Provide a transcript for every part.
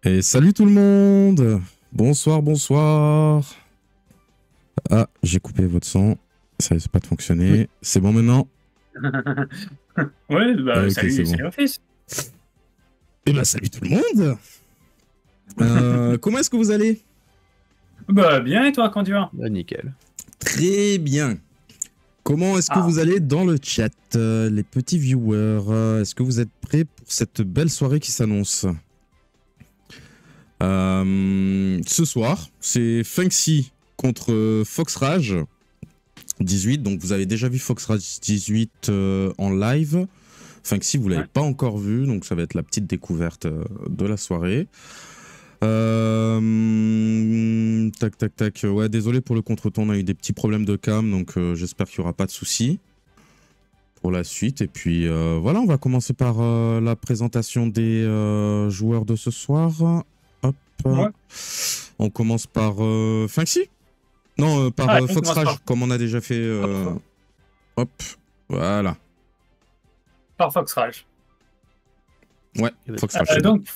Et salut tout le monde! Bonsoir, bonsoir! Ah, j'ai coupé votre son. Ça risque pas de fonctionner. C'est bon maintenant? Ouais, bah, Ok, c'est salut, bon. salut Office. Eh ben, salut tout le monde! Comment est-ce que vous allez? Bah, bien, et toi, quand tu vas? Bah, nickel. Très bien. Comment est-ce que Ah, vous allez dans le chat, les petits viewers? Est-ce que vous êtes prêts pour cette belle soirée qui s'annonce? Ce soir, c'est Funksy contre Fox Rage 18. Donc, vous avez déjà vu Fox Rage 18 en live. Funksy, vous l'avez ouais. pas encore vu, donc ça va être la petite découverte de la soirée. Tac, tac, tac. Ouais, désolé pour le contretemps, on a eu des petits problèmes de cam, donc j'espère qu'il n'y aura pas de soucis pour la suite. Et puis voilà, on va commencer par la présentation des joueurs de ce soir. Hop. Ouais. On commence par Funksy. Non, par Ah, on Fox commence Rage, comme on a déjà fait. Hop, voilà. par Fox Rage. Ouais, Fox Rage. c'est bon. Donc,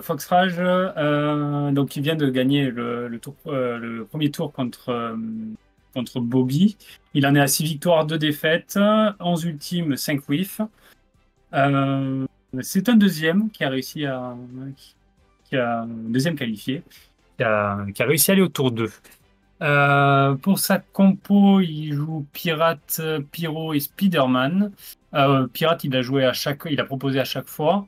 Fox Rage, donc, il vient de gagner le premier tour contre Bobby. Il en est à 6 victoires, 2 défaites, 11 ultimes, 5 whiffs. C'est un deuxième qui a réussi un deuxième qualifié, qui a réussi à aller au tour 2. Pour sa compo, il joue Pirate, Pyro et Spider-Man. Pirate, il a proposé à chaque fois.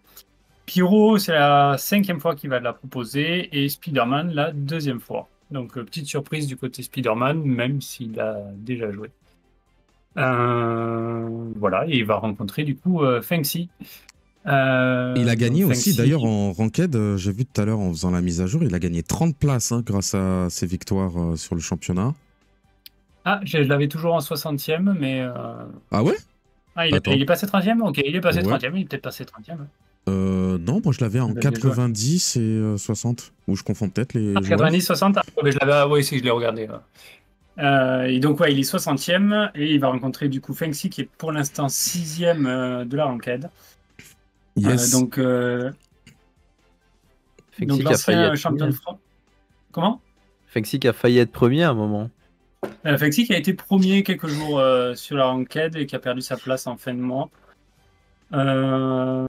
Pyro, c'est la 5e fois qu'il va la proposer, et Spider-Man la 2e fois. Donc, petite surprise du côté Spider-Man, même s'il a déjà joué. Voilà, et il va rencontrer du coup Fengxi. Il a gagné aussi, Fengxi d'ailleurs, en ranked. J'ai vu tout à l'heure en faisant la mise à jour, il a gagné 30 places grâce à ses victoires sur le championnat. Ah, je l'avais toujours en 60e, mais. Ah ouais? Ah, Attends. il est passé 30e? Ok, il est passé Ouais. 30e, il est peut-être passé 30e. Non, moi je l'avais en Il a bien joué. 90 et 60. Ou je confonds peut-être Ah, les joueurs. 90, 60? Ah, mais je l'avais. Ah, oui, si, je l'ai regardé. Ouais. Et donc, ouais, il est 60e et il va rencontrer du coup Fengxi qui est pour l'instant 6e de la ranked. Yes. Donc Fexy qui a failli l'ancien être champion de premier. France. Comment? Fexy qui a failli être premier à un moment. Fengxi qui a été premier quelques jours sur la ranked et qui a perdu sa place en fin de mois. Voilà.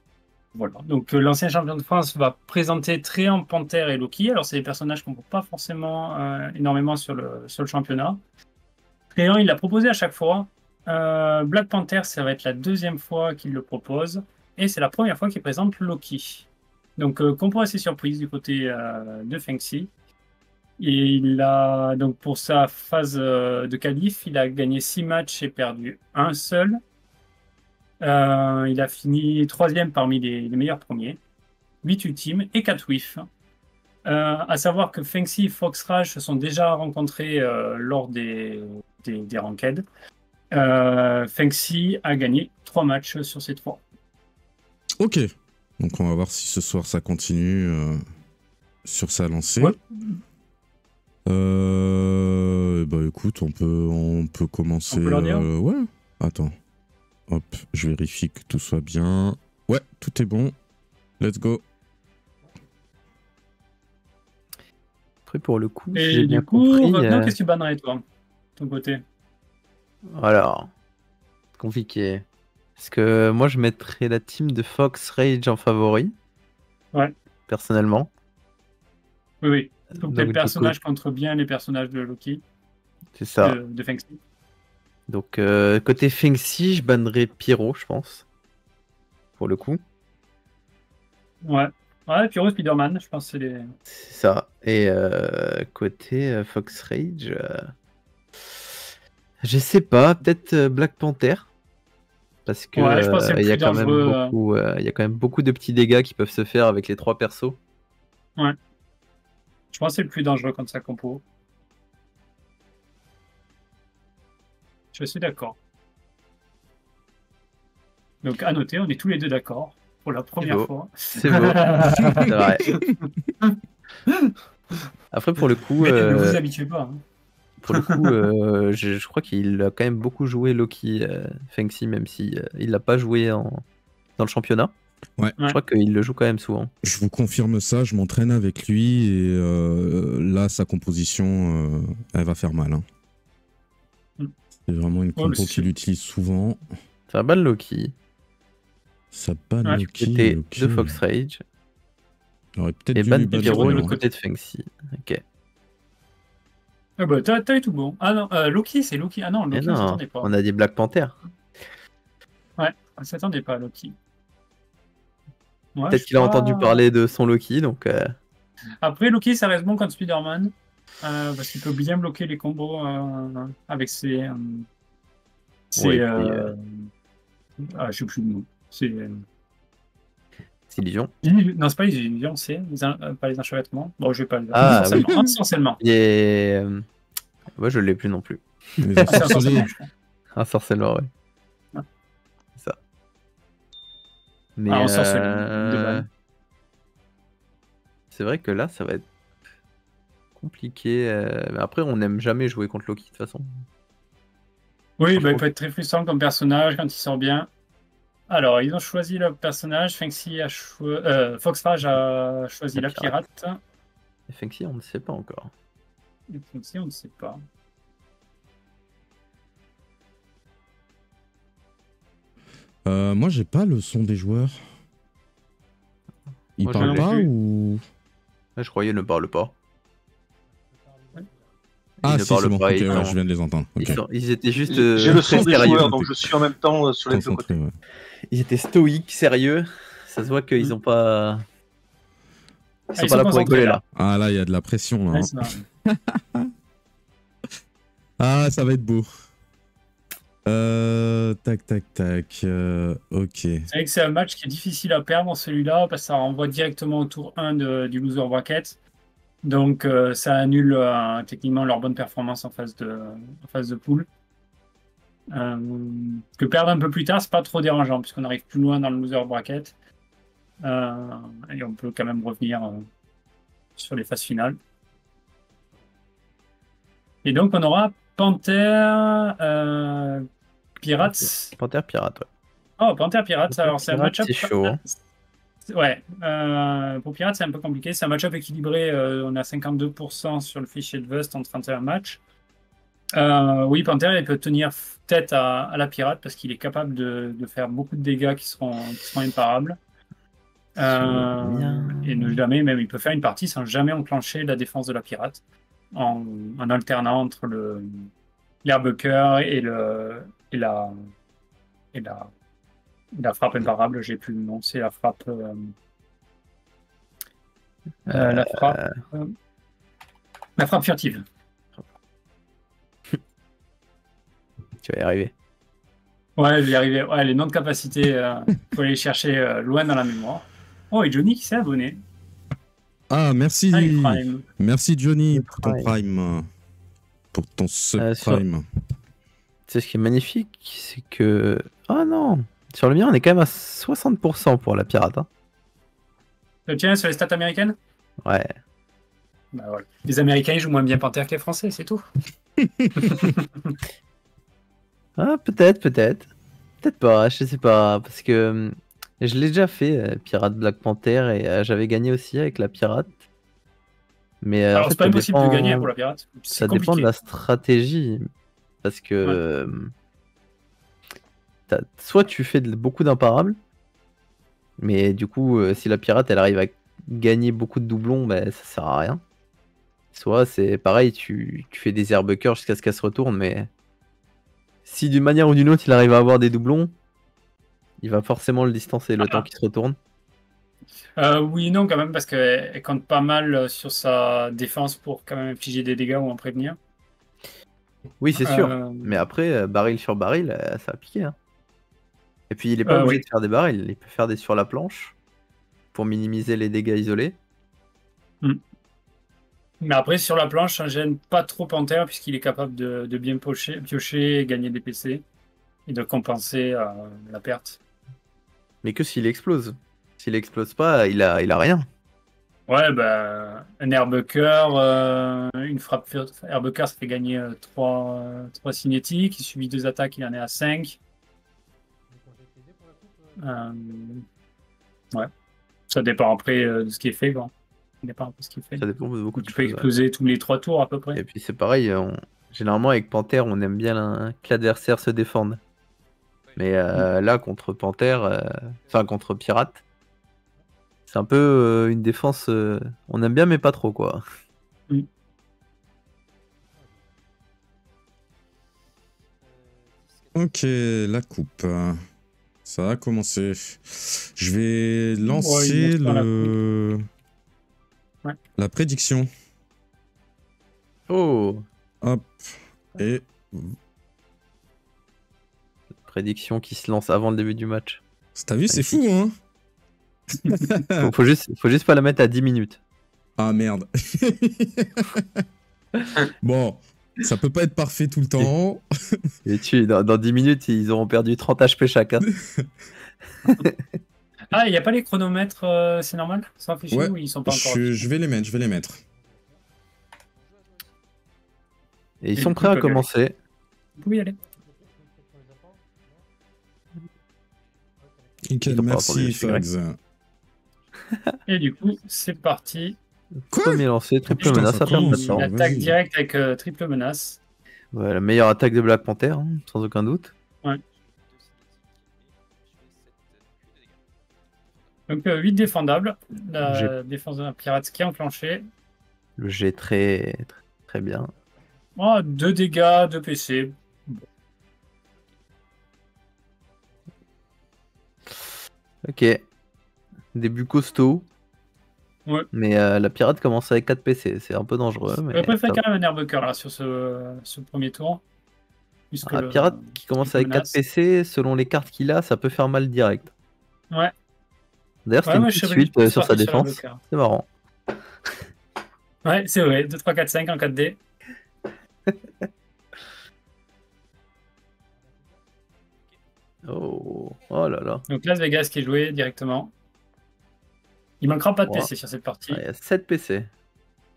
Donc l'ancien champion de France va présenter Tréant, Panthère et Loki. Alors c'est des personnages qu'on ne voit pas forcément énormément sur le championnat. Tréant, il l'a proposé à chaque fois. Black Panther, ça va être la 2e fois qu'il le propose. Et c'est la première fois qu'il présente Loki. Donc compo assez surprise du côté de Fengxi. Et donc pour sa phase de qualif, il a gagné 6 matchs et perdu un seul. Il a fini 3e parmi les meilleurs premiers. 8 ultimes et 4 whiffs. À savoir que Fengxi et Fox Rage se sont déjà rencontrés lors des ranked. Fengxi a gagné 3 matchs sur ces 3. Ok. Donc on va voir si ce soir ça continue sur sa lancée. Ouais. Bah écoute, on peut commencer. On peut leur dire ouais. Attends. Hop, je vérifie que tout soit bien. Ouais, tout est bon. Let's go. Après, pour le coup, si Et j'ai bien du coup, compris. Ragnar, qu'est-ce que tu bannerais, toi, de ton côté? Alors, compliqué. Parce que moi, je mettrais la team de Fox Rage en favori. Ouais. Personnellement. Oui, oui. Donc, Donc, le personnage contre bien les personnages de Loki, c'est ça. de Fengxi. Donc, côté Fengxi, je bannerais Pyro, je pense. Pour le coup. Ouais. Ouais, Pyro, Spider-Man, je pense que c'est les. C'est ça. Et côté Fox Rage, je sais pas, peut-être Black Panther. Parce que Ouais, je pense que c'est le il y a plus quand même dangereux. beaucoup, il y a quand même beaucoup de petits dégâts qui peuvent se faire avec les 3 persos. Ouais. Je pense que c'est le plus dangereux contre sa compo. Je suis d'accord. Donc, à noter, on est tous les deux d'accord pour la première beau. fois. C'est beau. C'est vrai. Après, pour le coup, Mais ne vous habituez pas. Hein. pour le coup, je crois qu'il a quand même beaucoup joué Loki, Fengxi, même si il l'a pas joué dans le championnat. Je crois qu'il le joue quand même souvent. Je vous confirme ça, je m'entraîne avec lui et là, sa composition, elle va faire mal. Hein. C'est vraiment une compo qu'il utilise souvent. Ça ban Loki. Ça ban Loki. De Fox Rage. Aurait peut-être et dû ban lui banner Pyro de le l'autre côté de Fengxi. Ok. Ah bah t'as eu tout bon. Ah non, Loki, c'est Loki. Ah non, Loki, on s'attendait pas. On a dit Black Panther. Ouais, on s'attendait pas à Loki. Ouais, peut-être qu'il a entendu parler de son Loki, donc... Après, Loki, ça reste bon contre Spider-Man. Parce qu'il peut bien bloquer les combos avec ses... Ouais, je sais plus le nom. C'est illusion. Non, c'est pas les illusions, c'est pas les enchevêtrements. Bon, je vais pas le dire. Ah, Ensorcellement. Et... Ouais, je l'ai plus non plus. Les ensorcelés. Ensorcellement, ouais. C'est ça. Mais c'est vrai que là, ça va être compliqué. Mais après, on n'aime jamais jouer contre Loki, de toute façon. Oui, bah, il peut être très frustrant comme personnage quand il sort bien. Alors, ils ont choisi le personnage. Fengxi a Foxrage a choisi la pirate. Et Fengxi, on ne sait pas encore. Et Fengxi, on ne sait pas. Moi, j'ai pas le son des joueurs. Ils parlent pas ou... Je croyais ne parle pas. Ah si, c'est bon, okay, ouais, je viens de les entendre. Okay. Ils étaient juste j'ai le son des joueurs, donc je suis en même temps sur les deux côtés. Ouais. Ils étaient stoïques, sérieux. Ça se voit qu'ils n'ont pas... Ils sont pas là pour rigoler, là. Ah là, il y a de la pression, là. Hein. Ah, ça va être beau. Tac. Ok. C'est vrai que c'est un match qui est difficile à perdre, celui-là, parce que ça renvoie directement au tour 1 du loser bracket. Donc, ça annule techniquement leur bonne performance en phase de poule. Que perdre un peu plus tard, c'est pas trop dérangeant, puisqu'on arrive plus loin dans le loser bracket. Et on peut quand même revenir sur les phases finales. Et donc, on aura Panther Pirates. Panther Pirate, ouais. Oh, Panther Pirates, alors c'est un match-up. C'est chaud. Ouais, pour Pirates, c'est un peu compliqué. C'est un match-up équilibré. On a 52% sur le fichier de Vust en 31 matchs. Oui, Panther, il peut tenir tête à la Pirate parce qu'il est capable de faire beaucoup de dégâts qui seront imparables. Et ne jamais, même, il peut faire une partie sans jamais enclencher la défense de la Pirate en alternant entre l'herbe-cœur et la frappe imparable. J'ai plus le nom, c'est la frappe. La frappe furtive. Tu vas y arriver. Ouais, je vais y arriver. Ouais, les noms de capacité, faut aller les chercher loin dans la mémoire. Oh, et Johnny qui s'est abonné. Ah, merci. Prime. Merci Johnny pour ton Prime. Pour ton subprime. C'est ce qui est magnifique, c'est que... Oh non, sur le mien, on est quand même à 60% pour la pirate. Hein. Le tien sur les stats américaines? Ouais. Bah, voilà. Les Américains, ils jouent moins bien Panther que les Français, c'est tout. Ah, peut-être. Peut-être pas, je sais pas. Parce que je l'ai déjà fait, Pirate Black Panther, et j'avais gagné aussi avec la pirate. Mais alors, en fait, c'est pas impossible de gagner pour la pirate. Ça dépend de la stratégie. Parce que soit tu fais beaucoup d'imparables, mais du coup, si la pirate elle arrive à gagner beaucoup de doublons, bah, ça sert à rien. Soit c'est pareil, tu fais des herbes-cœur jusqu'à ce qu'elle se retourne, mais si d'une manière ou d'une autre il arrive à avoir des doublons, il va forcément le distancer le temps qu'il se retourne. Oui, non, quand même, parce qu'elle compte pas mal sur sa défense pour quand même infliger des dégâts ou en prévenir. Oui, c'est sûr. Mais après, baril sur baril, ça va piquer. Hein. Et puis, il est pas obligé de faire des barils. Il peut faire des sur la planche pour minimiser les dégâts isolés. Mais après, sur la planche, ça gêne pas trop Panther puisqu'il est capable de bien piocher, gagner des PC et de compenser la perte. Mais que s'il explose. S'il explose pas, il a rien. Ouais, bah, un herbe-cœur, une frappe herbe-cœur, ça fait gagner 3 cinétiques. Il subit 2 attaques, il en est à 5. Ça dépend après de ce qui est fait. Quoi. Ça dépend un peu de ce qui est fait. Ça dépend de beaucoup de Tu peux choses. exploser tous les 3 tours à peu près. Et puis c'est pareil, généralement avec Panthère, on aime bien que l'adversaire se défende. Mais là, contre Panthère, enfin contre Pirate, c'est un peu une défense. On aime bien, mais pas trop, quoi. Ok, la coupe. Ça a commencé. Je vais lancer la prédiction. Oh, Hop. Et prédiction qui se lance avant le début du match. t'as vu, c'est fou, hein? Faut juste pas la mettre à 10 minutes. Ah merde. Bon, ça peut pas être parfait tout le temps. Et dans 10 minutes, ils auront perdu 30 HP chacun. Ah, il n'y a pas les chronomètres, c'est normal? Ils sont affichés Ouais, ou ils sont pas encore je vais les mettre. Et ils sont prêts à commencer. Vous pouvez y aller. Nickel, merci Fox. Et du coup, c'est parti. Premier lancé, triple menace, ça perd pas de temps. Attaque directe avec triple menace. Ouais, la meilleure attaque de Black Panther, hein, sans aucun doute. Ouais. Donc 8 défendables. La défense de la pirate qui est enclenchée. Le G très bien. Oh, 2 dégâts, 2 PC. Ok. Début costaud. Ouais. Mais la pirate commence avec 4 PC, c'est un peu dangereux. Mais je préfère quand même un Herbecker là sur ce premier tour. Un pirate qui commence avec 4 PC, selon les cartes qu'il a, ça peut faire mal direct. Ouais. D'ailleurs, c'était une petite suite sur sa défense. C'est marrant. Ouais, c'est vrai. 2, 3, 4, 5 en 4D. Oh là là. Donc Las Vegas qui est joué directement. Il manquera pas de PC sur cette partie. Il y a 7 PC.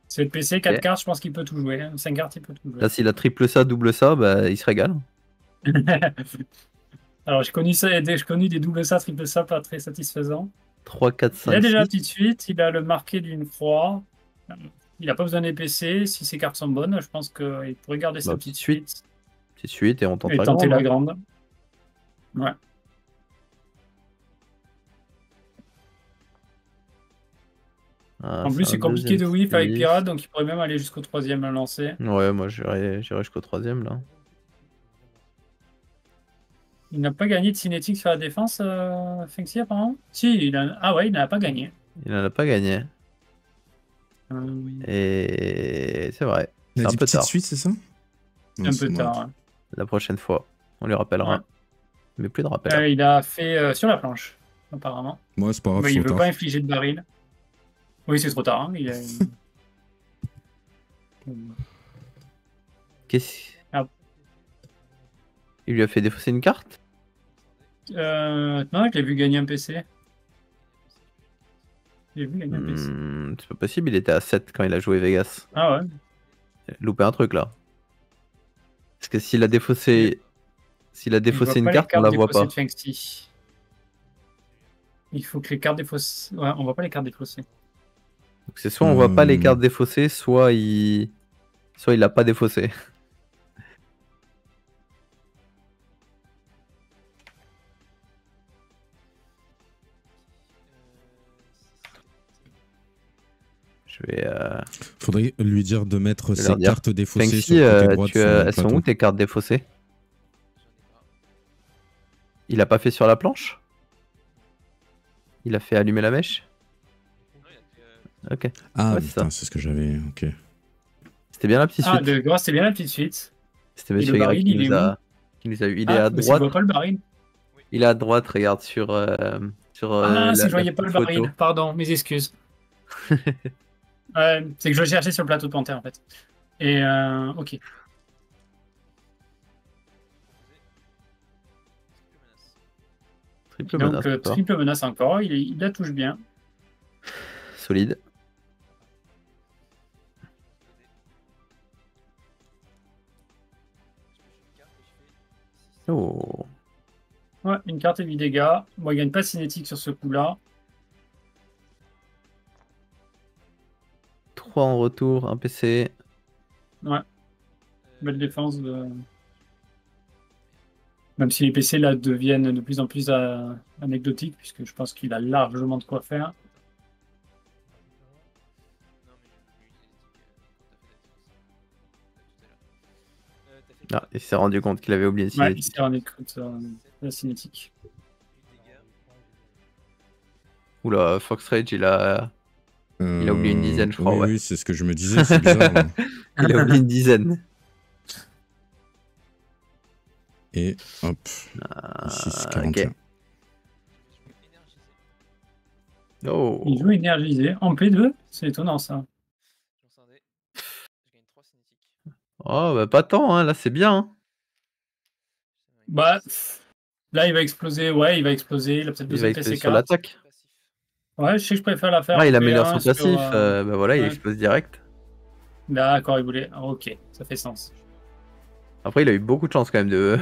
7 PC, 4 cartes, je pense qu'il peut tout jouer. 5 cartes, il peut tout jouer. Là, s'il a triple ça, double ça, bah, il se régale. Alors, j'ai connu des doubles ça, triple ça, pas très satisfaisants. 3, 4, 5, Il a déjà 6. la petite suite, il a le marqué d'une croix. Il n'a pas besoin des PC. Si ses cartes sont bonnes, je pense qu'il pourrait garder sa petite suite. Petite suite et on tente la grande. Ouais. En plus, c'est compliqué de whiff avec Pirate, donc il pourrait même aller jusqu'au 3ème lancer. Ouais, moi j'irai jusqu'au 3ème là. Il n'a pas gagné de cinétique sur la défense, Fengxi, apparemment? Si, ah ouais, il n'a pas gagné. Il n'en a pas gagné. Et c'est vrai. C'est un peu tard. Suite, c'est ça? Un peu tard. Ouais. La prochaine fois, on lui rappellera. Ouais. Mais plus de rappel. Il a fait sur la planche, apparemment. Moi, c'est pas grave. Mais il ne veut pas infliger de baril. Oui, c'est trop tard. Hein. Il a Il lui a fait défausser une carte? Non, je l'ai vu gagner un PC. C'est pas possible, il était à 7 quand il a joué Vegas. Ah ouais. Loupé un truc là. Parce que s'il a défaussé, une carte, on la voit pas. Il faut que les cartes défaussées. Ouais, on voit pas les cartes défaussées. Donc c'est soit on voit pas les cartes défaussées, soit il l'a pas défaussé. Je vais. Faudrait lui dire de mettre ses cartes défaussées sur le côté droit. Elles sont où tes cartes défaussées? Il a pas fait sur la planche? Il a fait allumer la mèche? Ok. Ah, ouais, putain, c'est ce que j'avais. Ok. C'était bien la petite suite. De grâce, c'était bien la petite suite. C'était Monsieur Y qui nous a eu. Il est à droite. Voit pas le baril. Il est à droite, regarde sur. Ah, si je voyais pas le baril. Pardon, mes excuses. C'est que je le cherchais sur le plateau de Panthère en fait. Et ok. Triple menace. Donc triple menace encore, il la touche bien. Solide. Oh. Ouais, une carte et 8 dégâts. Bon, il gagne pas cinétique sur ce coup-là. 3 en retour, un PC. Ouais. Belle défense. Même si les PC là deviennent de plus en plus anecdotiques, puisque je pense qu'il a largement de quoi faire. Ah, il s'est rendu compte qu'il avait oublié Ouais, il s'est rendu compte la cinétique. Oula, Fox Rage, il a oublié une dizaine, je crois. Oui, Ouais. oui, c'est ce que je me disais, c'est bizarre. Là. Il a oublié une dizaine. Et hop, 6,41. Ok. Oh. Il joue énergisé. En P2, c'est étonnant ça. Oh, bah pas tant, hein. Là c'est bien. Hein. Bah, là il va exploser. Ouais, il va exploser. Il a peut-être Il va besoin de exploser PC4. sur l'attaque. Ouais, je sais que je préfère la faire. Ah, il en améliore P1 son passif. sur, Bah voilà, il ouais. explose direct. D'accord, il voulait. Ok, ça fait sens. Après, il a eu beaucoup de chance quand même de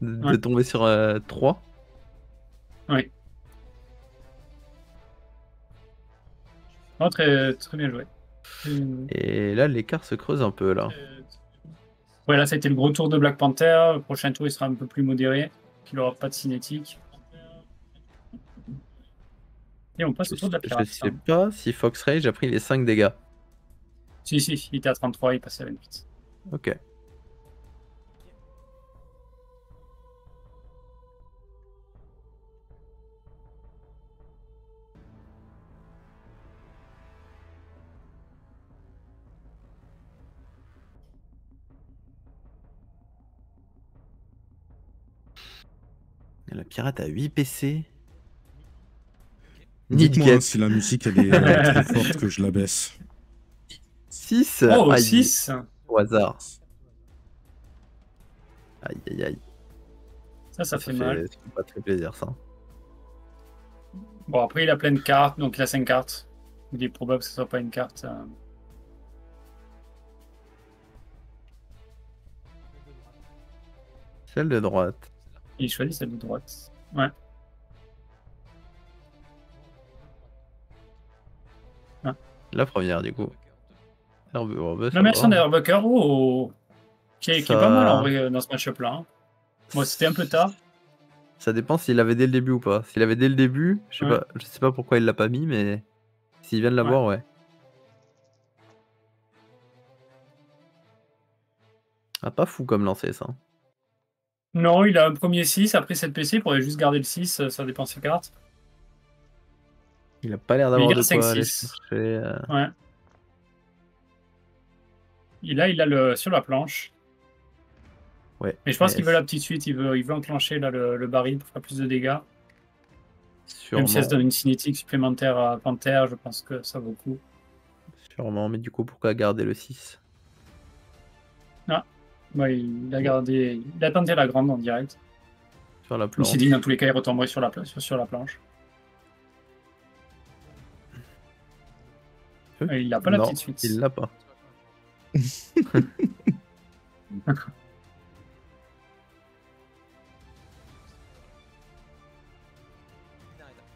Ouais. tomber sur 3. Oui. Oh, très, très bien joué. Et là, l'écart se creuse un peu là. Ouais, là, ça a été le gros tour de Black Panther. Le prochain tour, il sera un peu plus modéré. Il n'aura pas de cinétique. Et on passe au tour de la pirate. Je sais pas si Fox Rage a pris les 5 dégâts. Si, il était à 33, il passait à 28. Ok. Et la pirate a 8 PC. Dites-moi si la musique elle est trop forte que je la baisse. 6. Oh, aïe. 6. Au hasard. Aïe aïe aïe. Ça fait mal. Ça fait pas très plaisir ça. Bon, après, il a plein de cartes, donc il a 5 cartes. Il est probable que ce soit pas une carte. Celle de droite. Il choisit celle de droite. Ouais. Ah. La première du coup. La version d'Herbucker, qui est pas mal en vrai dans ce match-up là. Hein. Bon, c'était un peu tard. Ça dépend s'il l'avait dès le début ou pas. S'il avait dès le début, je sais pas pourquoi il l'a pas mis, mais s'il vient de l'avoir, ouais. Ah, pas fou comme lancer ça. Non, il a un premier 6, après 7 PC, il pourrait juste garder le 6, ça dépend de ses cartes. Il a pas l'air d'avoir de quoi aller 5-6. chercher. Ouais. Et là, il a le sur la planche. Ouais. Et je pense qu'il veut la petite suite, il veut enclencher là, le baril pour faire plus de dégâts. Sûrement. Même si ça se donne une cinétique supplémentaire à Panther, je pense que ça vaut le coup. Sûrement, mais du coup, pourquoi garder le 6? Ah, ouais, il a gardé. Il a tenté la grande en direct. Sur la Il planche. s'est dit que dans tous les cas, il retomberait sur la planche. Et il n'a pas la petite suite. Il l'a pas.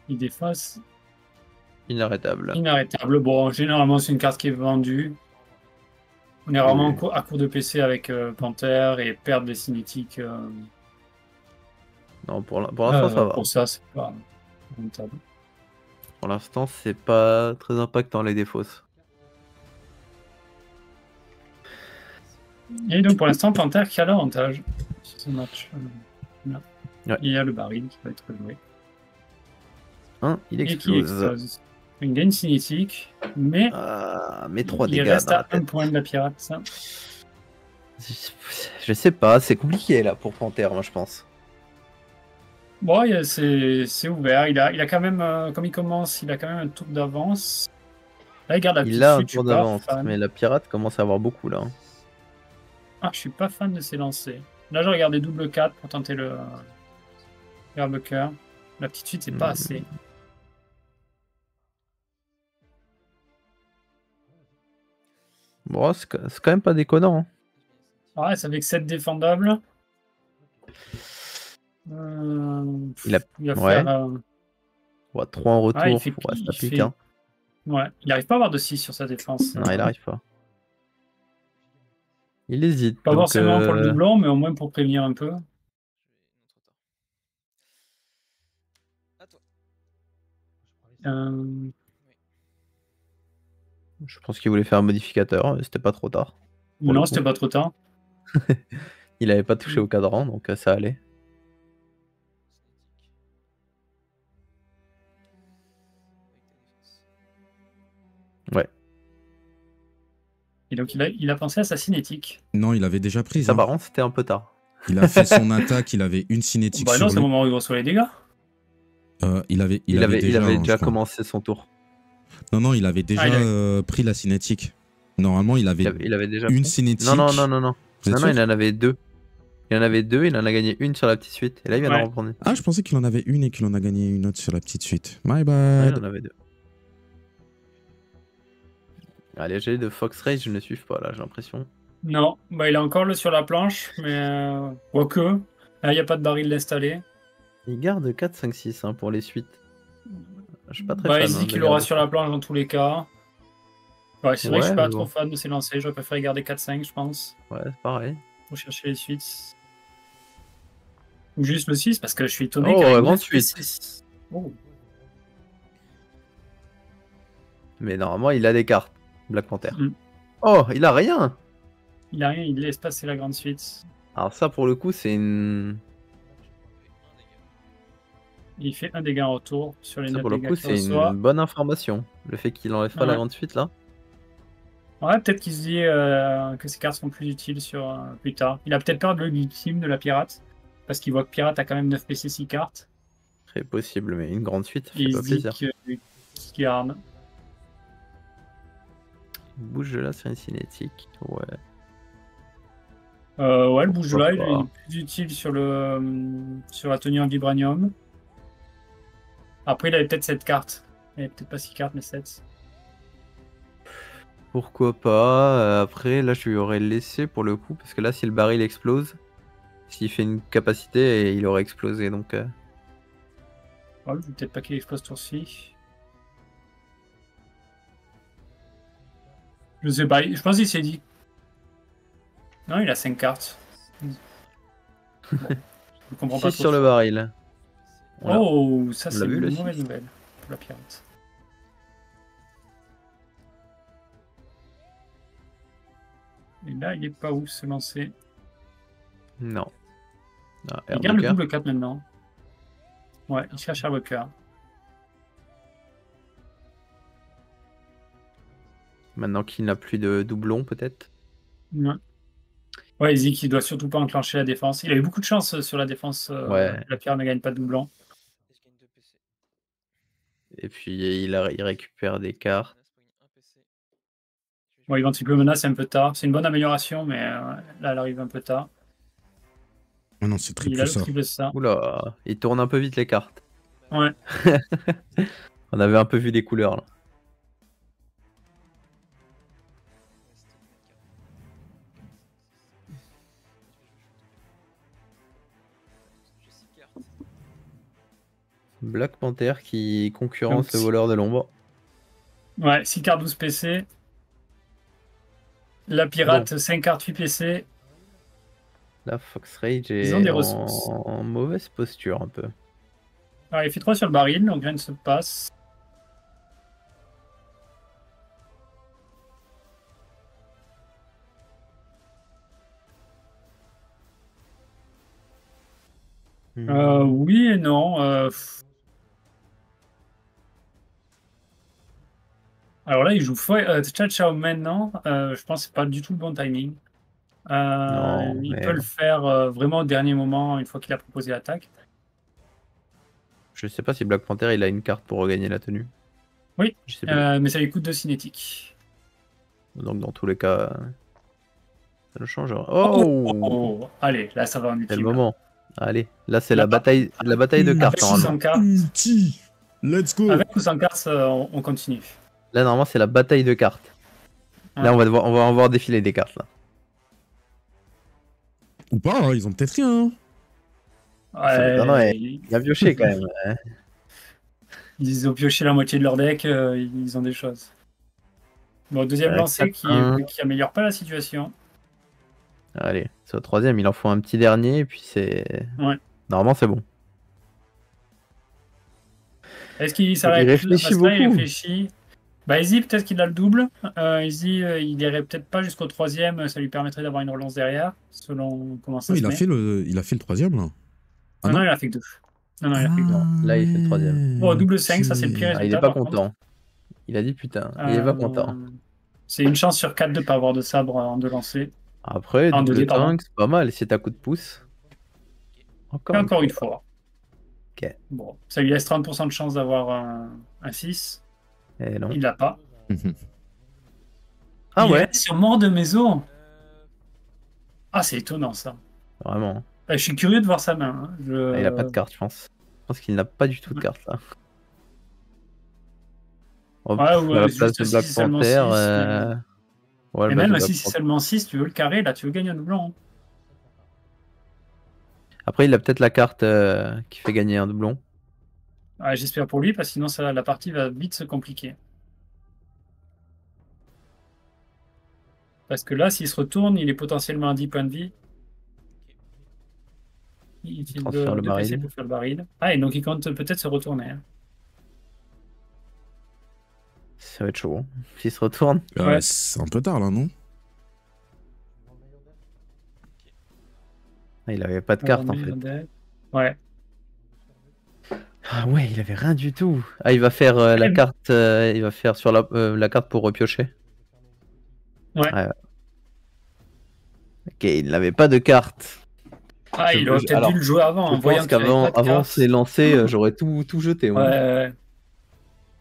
Il déface. Inarrêtable. Inarrêtable. Bon, généralement, c'est une carte qui est vendue. On est vraiment à court de PC avec Panther et perdre des cinétiques. Non, pour l'instant, ça va. Pour ça, c'est pas rentable. Pour l'instant, c'est pas très impactant les défausses. Et donc, pour l'instant, Panther qui a l'avantage sur ce match. Là. Ouais. Il y a le baril qui va être joué. Il Et qui explose. Il gagne cinétique, mais, 3 dégâts. Il reste à 1 point de la pirate. Ça. Je sais pas, c'est compliqué là pour Panther, moi je pense. Bon, c'est ouvert. Il a quand même, comme il commence, il a quand même un tour d'avance. Là, il garde la petite Il a un chute, tour d'avance, mais la pirate commence à avoir beaucoup là. Ah, je suis pas fan de ses lancers. Là, j'ai regardé double 4 pour tenter le Herbucker. La petite suite, c'est pas assez. Bon, c'est quand même pas déconnant. Hein. Ouais, ça fait que 7 défendables. Il va faire... 3 en retour, ça pique. Hein. Ouais, il n'arrive pas à avoir de 6 sur sa défense. Non, il arrive pas. Il hésite. Pas donc, forcément pour le doublon, mais au moins pour prévenir un peu. Euh, Je pense qu'il voulait faire un modificateur, c'était pas trop tard. Pour le Non, coup. c'était pas trop tard. Il avait pas touché au cadran, donc ça allait. Ouais. Et donc il a pensé à sa cinétique. Non, il avait déjà pris. Ça, par contre, c'était un peu tard. Il a fait son attaque, il avait une cinétique Bah sur non, c'est le lui. moment où il reçoit les dégâts. Il avait Il avait je déjà crois. commencé son tour. Non, il avait déjà pris la cinétique. Normalement, il avait déjà une pris. cinétique. Non. Vous êtes Non, sûr il en avait 2. Il en avait 2, il en a gagné une sur la petite suite. Et là, il vient Ouais. d'en reprendre. Ah, je pensais qu'il en avait une et qu'il en a gagné une autre sur la petite suite. My Ouais, bad. il en avait 2. Ah, les jets de Fox Rage, je ne suivent pas là, j'ai l'impression. Non, bah il a encore le sur la planche, mais quoique. Là, il n'y a pas de baril d'installer. Il garde 4, 5, 6 hein, pour les suites. Je suis pas très Bah, fan. il se dit de qu'il aura garder sur ça. la planche dans tous les cas. Ouais, c'est vrai que je suis Ouais, pas mais trop bon. fan de ces lancers. J'aurais préféré garder 4-5, je pense, Ouais, c'est pareil. pour chercher les suites. Ou juste le 6, parce que je suis étonné Oh, qu'avec la grande 9 suite. PC. Oh. Mais normalement, il a des cartes. Black Panther. Mm. Oh, il a rien. Il a rien, il laisse passer la grande suite. Alors ça, pour le coup, c'est une... Il fait un dégât en retour sur les Ça, 9 pour le dégâts coup, qu'il c'est reçoit. une bonne information. Le fait qu'il enlève pas la Ouais. grande suite, là. Ouais, peut-être qu'il se dit que ces cartes seront plus utiles sur plus tard. Il a peut-être peur de l'ultime de la pirate, parce qu'il voit que pirate a quand même 9 PC 6 cartes. Très possible, mais une grande suite, ça Et fait il pas se dit plaisir. qu'il garde. Bouge là sur une cinétique. Ouais. Ouais, le bouge là, il Pourquoi est plus utile sur sur la tenue en vibranium. Après, il avait peut-être cette carte. Il avait peut-être pas 6 cartes, mais 7. Pourquoi pas. Après, là, je lui aurais laissé pour le coup, parce que là, si le baril explose, s'il fait une capacité, il aurait explosé. Donc, Ouais, peut-être pas qu'il explose tour-ci. Je sais pas, je pense qu'il s'est dit. Non, il a 5 cartes. Bon, je comprends pas 6 trop. sur le baril. Voilà. Oh, ça On c'est l'a vu, une le mauvaise 6. nouvelle pour la pirate. Et là, il est pas où se lancer. Non. Ah, Il garde le Airbucker. double 4 maintenant. Ouais, il cherche Airbucker. Maintenant qu'il n'a plus de doublon, peut-être. Ouais. Ouais, il dit qu'il doit surtout pas enclencher la défense. Il a eu beaucoup de chance sur la défense. Ouais. La pirate ne gagne pas de doublon. Et puis, il récupère des cartes. Bon, il vend triple menace, c'est un peu tard. C'est une bonne amélioration, mais là, elle arrive un peu tard. Ah non, c'est Il a triple le ça. triple ça. Oula, il tourne un peu vite les cartes. Ouais. On avait un peu vu les couleurs là. Black Panther qui concurrence le voleur de l'ombre. Ouais, 6 cartes 12 PC. La pirate, 5 cartes 8 PC. Là, Fox Rage Ils ont est des ressources. en mauvaise posture un peu. Alors, il fait 3 sur le baril, donc rien ne se passe. Oui et non. Alors là, il joue Chad Chao maintenant. Je pense que c'est pas du tout le bon timing. Non, il mais peut le faire vraiment au dernier moment, une fois qu'il a proposé l'attaque. je sais pas si Black Panther il a une carte pour regagner la tenue. Oui, Je sais plus. mais ça lui coûte 2 cinétiques. Donc dans tous les cas, ça le changera. Oh, Oh, allez, là ça va en quel ultime. moment. Allez, là c'est Là, la bataille de cartes Avec ou sans normalement. cartes, Ulti. Let's go. avec ou sans cartes, on continue. Là normalement c'est la bataille de cartes. Ouais. Là on va en voir défiler des cartes là. Ou pas, hein, ils ont peut-être rien. Hein. Ça m'étonnerait. il Il a pioché quand même. Ils ont pioché la moitié de leur deck, ils ont des choses. Bon, deuxième lancé qui améliore pas la situation. Allez, c'est au troisième, il en faut un petit dernier, et puis c'est... Ouais. Normalement, c'est bon. Est-ce qu'il s'arrête? Il réfléchit beaucoup. Il réfléchit. Bah, Izzy, peut-être qu'il a le double. Izzy, il irait peut-être pas jusqu'au troisième, ça lui permettrait d'avoir une relance derrière, selon comment ça se met. Il a fait le troisième, là. Ah non, il a fait que 2. Non, il a fait que 2. Là, il fait le troisième. Bon, double 5, ça c'est le pire résultat. Il est pas content. Il a dit putain, il est pas content. C'est une chance sur 4 de pas avoir de sabre en 2 lancers. Après, double 5, c'est pas mal, c'est à coup de pouce. Encore une fois. Ok. Bon, ça lui laisse 30% de chance d'avoir un 6. Et non. Il l'a pas. Ah ouais. Sur mort de maison. Ah, c'est étonnant ça. Vraiment. Je suis curieux de voir sa main. Il a pas de carte, je pense. Je pense qu'il n'a pas du tout de carte là. Hop, à la place de Black Panther. Ouais, et même si c'est seulement 6, tu veux le carré, là, tu veux gagner un doublon. Après, il a peut-être la carte qui fait gagner un doublon. Ah, j'espère pour lui, parce que sinon la partie va vite se compliquer. Parce que là, s'il se retourne, il est potentiellement à 10 points de vie. Il utilise deux PC pour faire le baril. Ah, et donc il compte peut-être se retourner. Hein. Ça va être chaud. S'il se retourne. Ouais. C'est un peu tard là, non? Il avait pas de carte en fait. Ouais. Ah ouais, il avait rien du tout. Ah, il va faire la carte. Il va faire sur la carte pour repiocher. Ouais. Ok, il n'avait pas de carte. Ah, il aurait peut-être dû le jouer avant. Je pense qu'avant ces lancers, j'aurais tout jeté. Ouais.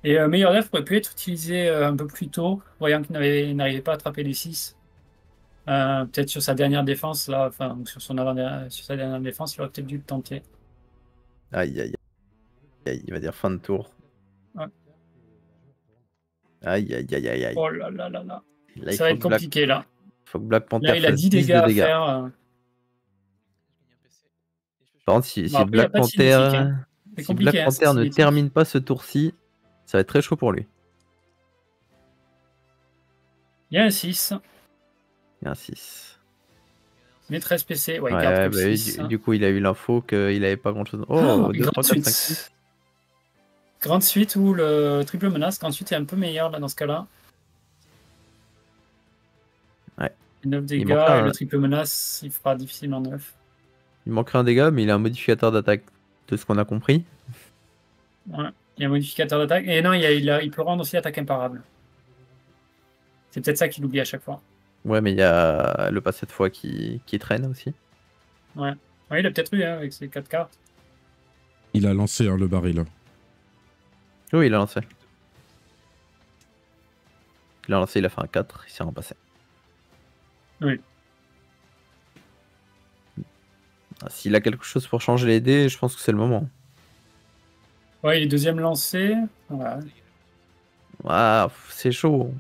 Et Meilleur Def aurait pu être utilisé un peu plus tôt, voyant qu'il n'arrivait pas à attraper les 6. Peut-être sur sa dernière défense, là, enfin, sur sa dernière défense, il aurait peut-être dû le tenter. Aïe. Il va dire fin de tour. Ouais. Aïe. Oh là. Ça va être compliqué là. Faut que Black Panther là, il a 10 dégâts à faire. Par contre, si Black Panther ne termine pas ce tour-ci, ça va être très chaud pour lui. Il y a un 6. Mais 13 PC. Ouais, il garde que 6. Du coup, il a eu l'info qu'il avait pas grand-chose. Oh, 2, 3, 4, 5, 6. Grande suite ou le triple menace. Grande suite est un peu meilleur là dans ce cas-là. Ouais. 9 dégâts et le triple menace, il fera difficilement 9. Il manquerait un dégât, mais il a un modificateur d'attaque de ce qu'on a compris. Ouais, il y a un modificateur d'attaque. Et non, il peut rendre aussi attaque imparable. C'est peut-être ça qu'il oublie à chaque fois. Ouais, mais il y a le pas cette fois qui traîne aussi. Ouais, il a peut-être eu avec ses 4 cartes. Il a lancé le baril. Oui, il a lancé. Il a fait un 4, il s'est repassé. Oui. S'il a quelque chose pour changer les dés, je pense que c'est le moment. Ouais, il est deuxième lancé. Ouais. Ah, c'est chaud.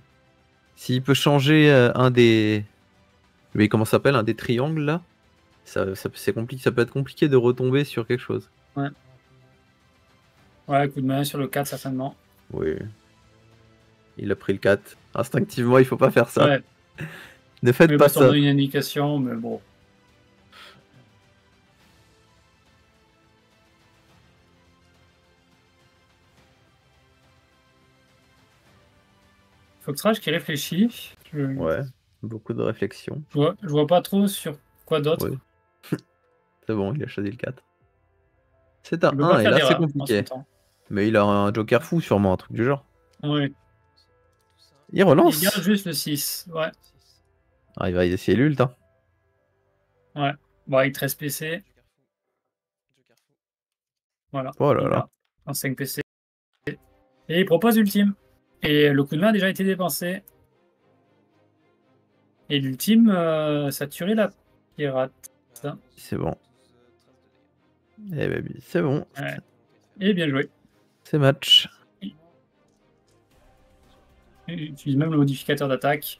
S'il peut changer un des... Mais comment ça s'appelle? Un des triangles là, c'est compliqué. Ça peut être compliqué de retomber sur quelque chose. Ouais, coup de main sur le 4 certainement. Oui. Il a pris le 4. Instinctivement, il faut pas faire ça. Ouais. Ne faites pas ça. Une indication, mais bon. Foxrage qui réfléchit. Ouais, beaucoup de réflexion. Je vois pas trop sur quoi d'autre. Ouais. C'est bon, il a choisi le 4. C'est un 1 et là c'est compliqué. Mais il a un joker fou sûrement, un truc du genre. Oui. Il relance. Il garde juste le 6, ouais. Ah, il va essayer l'ult. Hein. Ouais. Bon, avec 13 PC. Voilà. Oh là là. En 5 PC. Et il propose l'ultime. Et le coup de main a déjà été dépensé. Et l'ultime, ça tuerait la pirate. C'est bon. Eh ben, c'est bon. Ouais. Et bien joué. C'est match. Il utilise même le modificateur d'attaque.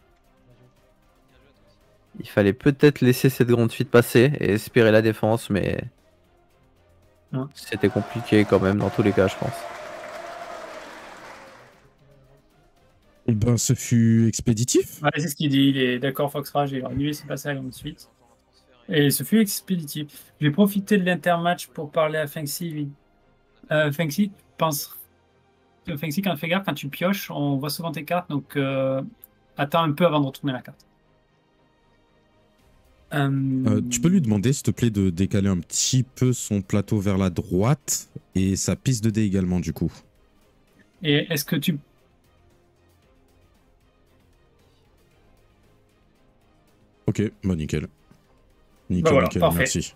Il fallait peut-être laisser cette grande suite passer et espérer la défense, mais c'était compliqué quand même dans tous les cas, je pense. Eh ben, ce fut expéditif. Ouais, c'est ce qu'il dit. Il est d'accord, Foxrage, il aurait dû laisser passer la grande suite. Et ce fut expéditif. Je vais profiter de l'intermatch pour parler à Fengxi. Fengxi, pense. Fengxi, quand fais gaffe, quand tu pioches, on voit souvent tes cartes, donc attends un peu avant de retourner la carte. Tu peux lui demander, s'il te plaît, de décaler un petit peu son plateau vers la droite et sa piste de dés également, du coup. Et est-ce que tu... Ok, bah nickel. Nickel, Bah voilà, nickel, parfait. merci.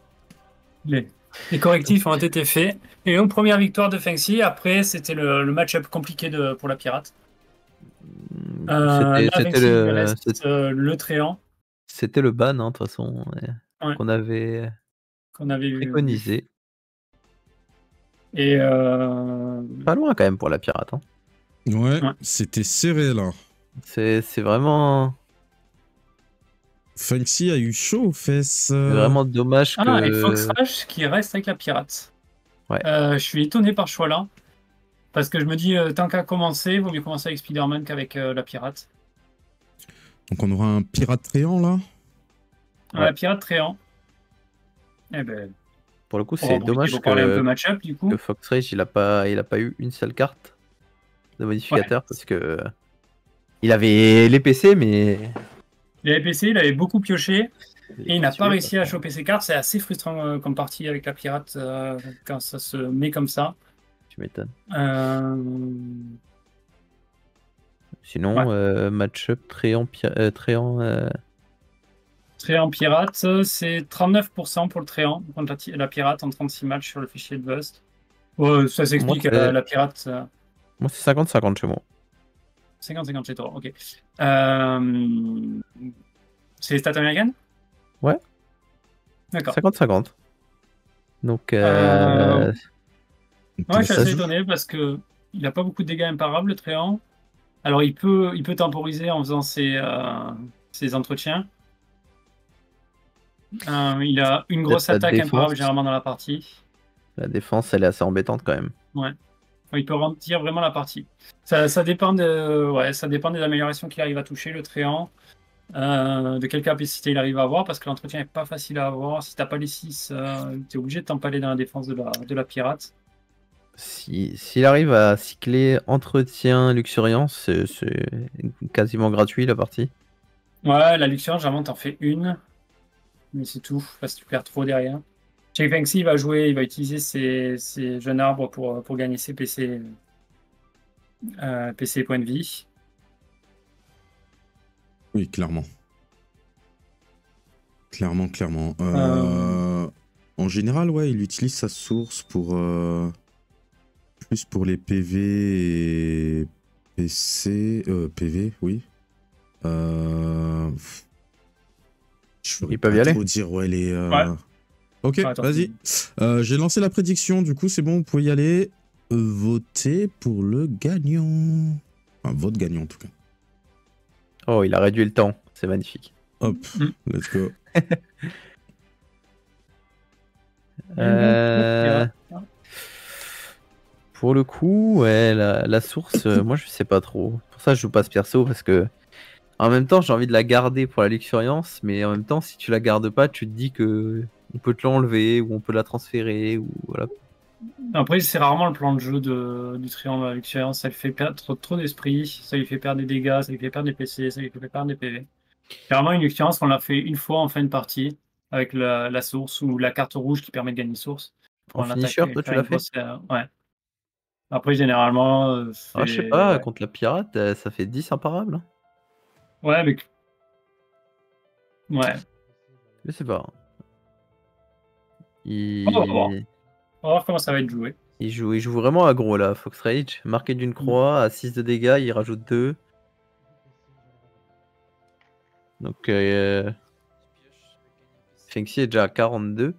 Les correctifs ont été faits. Et donc, première victoire de Fengxi. Après, c'était le match-up compliqué pour la pirate. Là, Fengxi, il reste le Tréant. C'était le ban, de toute façon, Ouais. qu'on avait préconisé. Et pas loin quand même pour la pirate. Hein. Ouais, c'était serré là. C'est vraiment... Fengxi a eu chaud aux fesses. C'est vraiment dommage que... et Foxrage qui reste avec la pirate. Ouais. Je suis étonné par ce choix-là. Parce que je me dis, tant qu'à commencer, il vaut mieux commencer avec Spider-Man qu'avec la pirate. Donc on aura un pirate tréant là. La pirate Tréant. Eh ben, pour le coup, c'est dommage un peu match-up, du coup. que Foxrage il a pas eu une seule carte de modificateur parce que il avait les PC, mais les PC, il avait beaucoup pioché et il n'a pas réussi à choper ses cartes. C'est assez frustrant comme partie avec la pirate quand ça se met comme ça. Tu m'étonnes. Sinon, match-up Tréant pirate, c'est 39% pour le Tréant contre la pirate en 36 matchs sur le fichier de Bust. Ça s'explique, la pirate. Moi, c'est 50-50 chez moi. 50-50 chez toi, ok. C'est les stats américaines? Ouais. D'accord. 50-50. Donc, je suis assez étonné parce que il n'a pas beaucoup de dégâts imparables, le Tréant. Alors, il peut temporiser en faisant ses entretiens. Il a une grosse attaque imparable généralement dans la partie. La défense, elle est assez embêtante quand même. Ouais. Il peut ralentir vraiment la partie. Ça dépend des améliorations qu'il arrive à toucher, le Tréant. De quelle capacité il arrive à avoir, parce que l'entretien n'est pas facile à avoir. Si tu n'as pas les 6, tu es obligé de t'empaler dans la défense de la pirate. S'il arrive à cycler entretien, luxuriance, c'est quasiment gratuit la partie. Ouais, la luxuriance, généralement, t'en fais une. Mais c'est tout, parce que tu perds trop derrière. Chez Fengxi, il va utiliser ses jeunes arbres pour gagner ses PC points de vie. Oui, clairement. Clairement. En général, ouais, il utilise sa source pour plus pour les PV et PC. PV, oui. Ils peuvent y aller. Dire, ouais, les. Ok, vas-y. J'ai lancé la prédiction, du coup, c'est bon, vous pouvez y aller. Votez pour le gagnant. Enfin, votre gagnant, en tout cas. Oh, il a réduit le temps. C'est magnifique. Hop, let's go. Pour le coup, ouais, la source, moi je sais pas trop. Pour ça, je joue pas ce perso parce que en même temps, j'ai envie de la garder pour la luxuriance, mais en même temps, si tu la gardes pas, tu te dis que on peut te l'enlever ou on peut la transférer ou voilà. Après, c'est rarement le plan de jeu du triangle à luxuriance. Ça lui fait perdre trop d'esprit, ça lui fait perdre des dégâts, ça lui fait perdre des PC, ça lui fait perdre des PV. Clairement, une luxuriance, on l'a fait une fois en fin de partie avec la source ou la carte rouge qui permet de gagner source. En finisher, toi, tu l'as fait? Ouais. Après, généralement. Je sais pas, contre la pirate, ça fait 10 imparables. Ouais, mais. Ouais. Je sais pas. On va voir comment ça va être joué. Il joue vraiment aggro là, Foxrage. Marqué d'une croix, à 6 de dégâts, il rajoute 2. Donc, Fengxi est déjà à 42.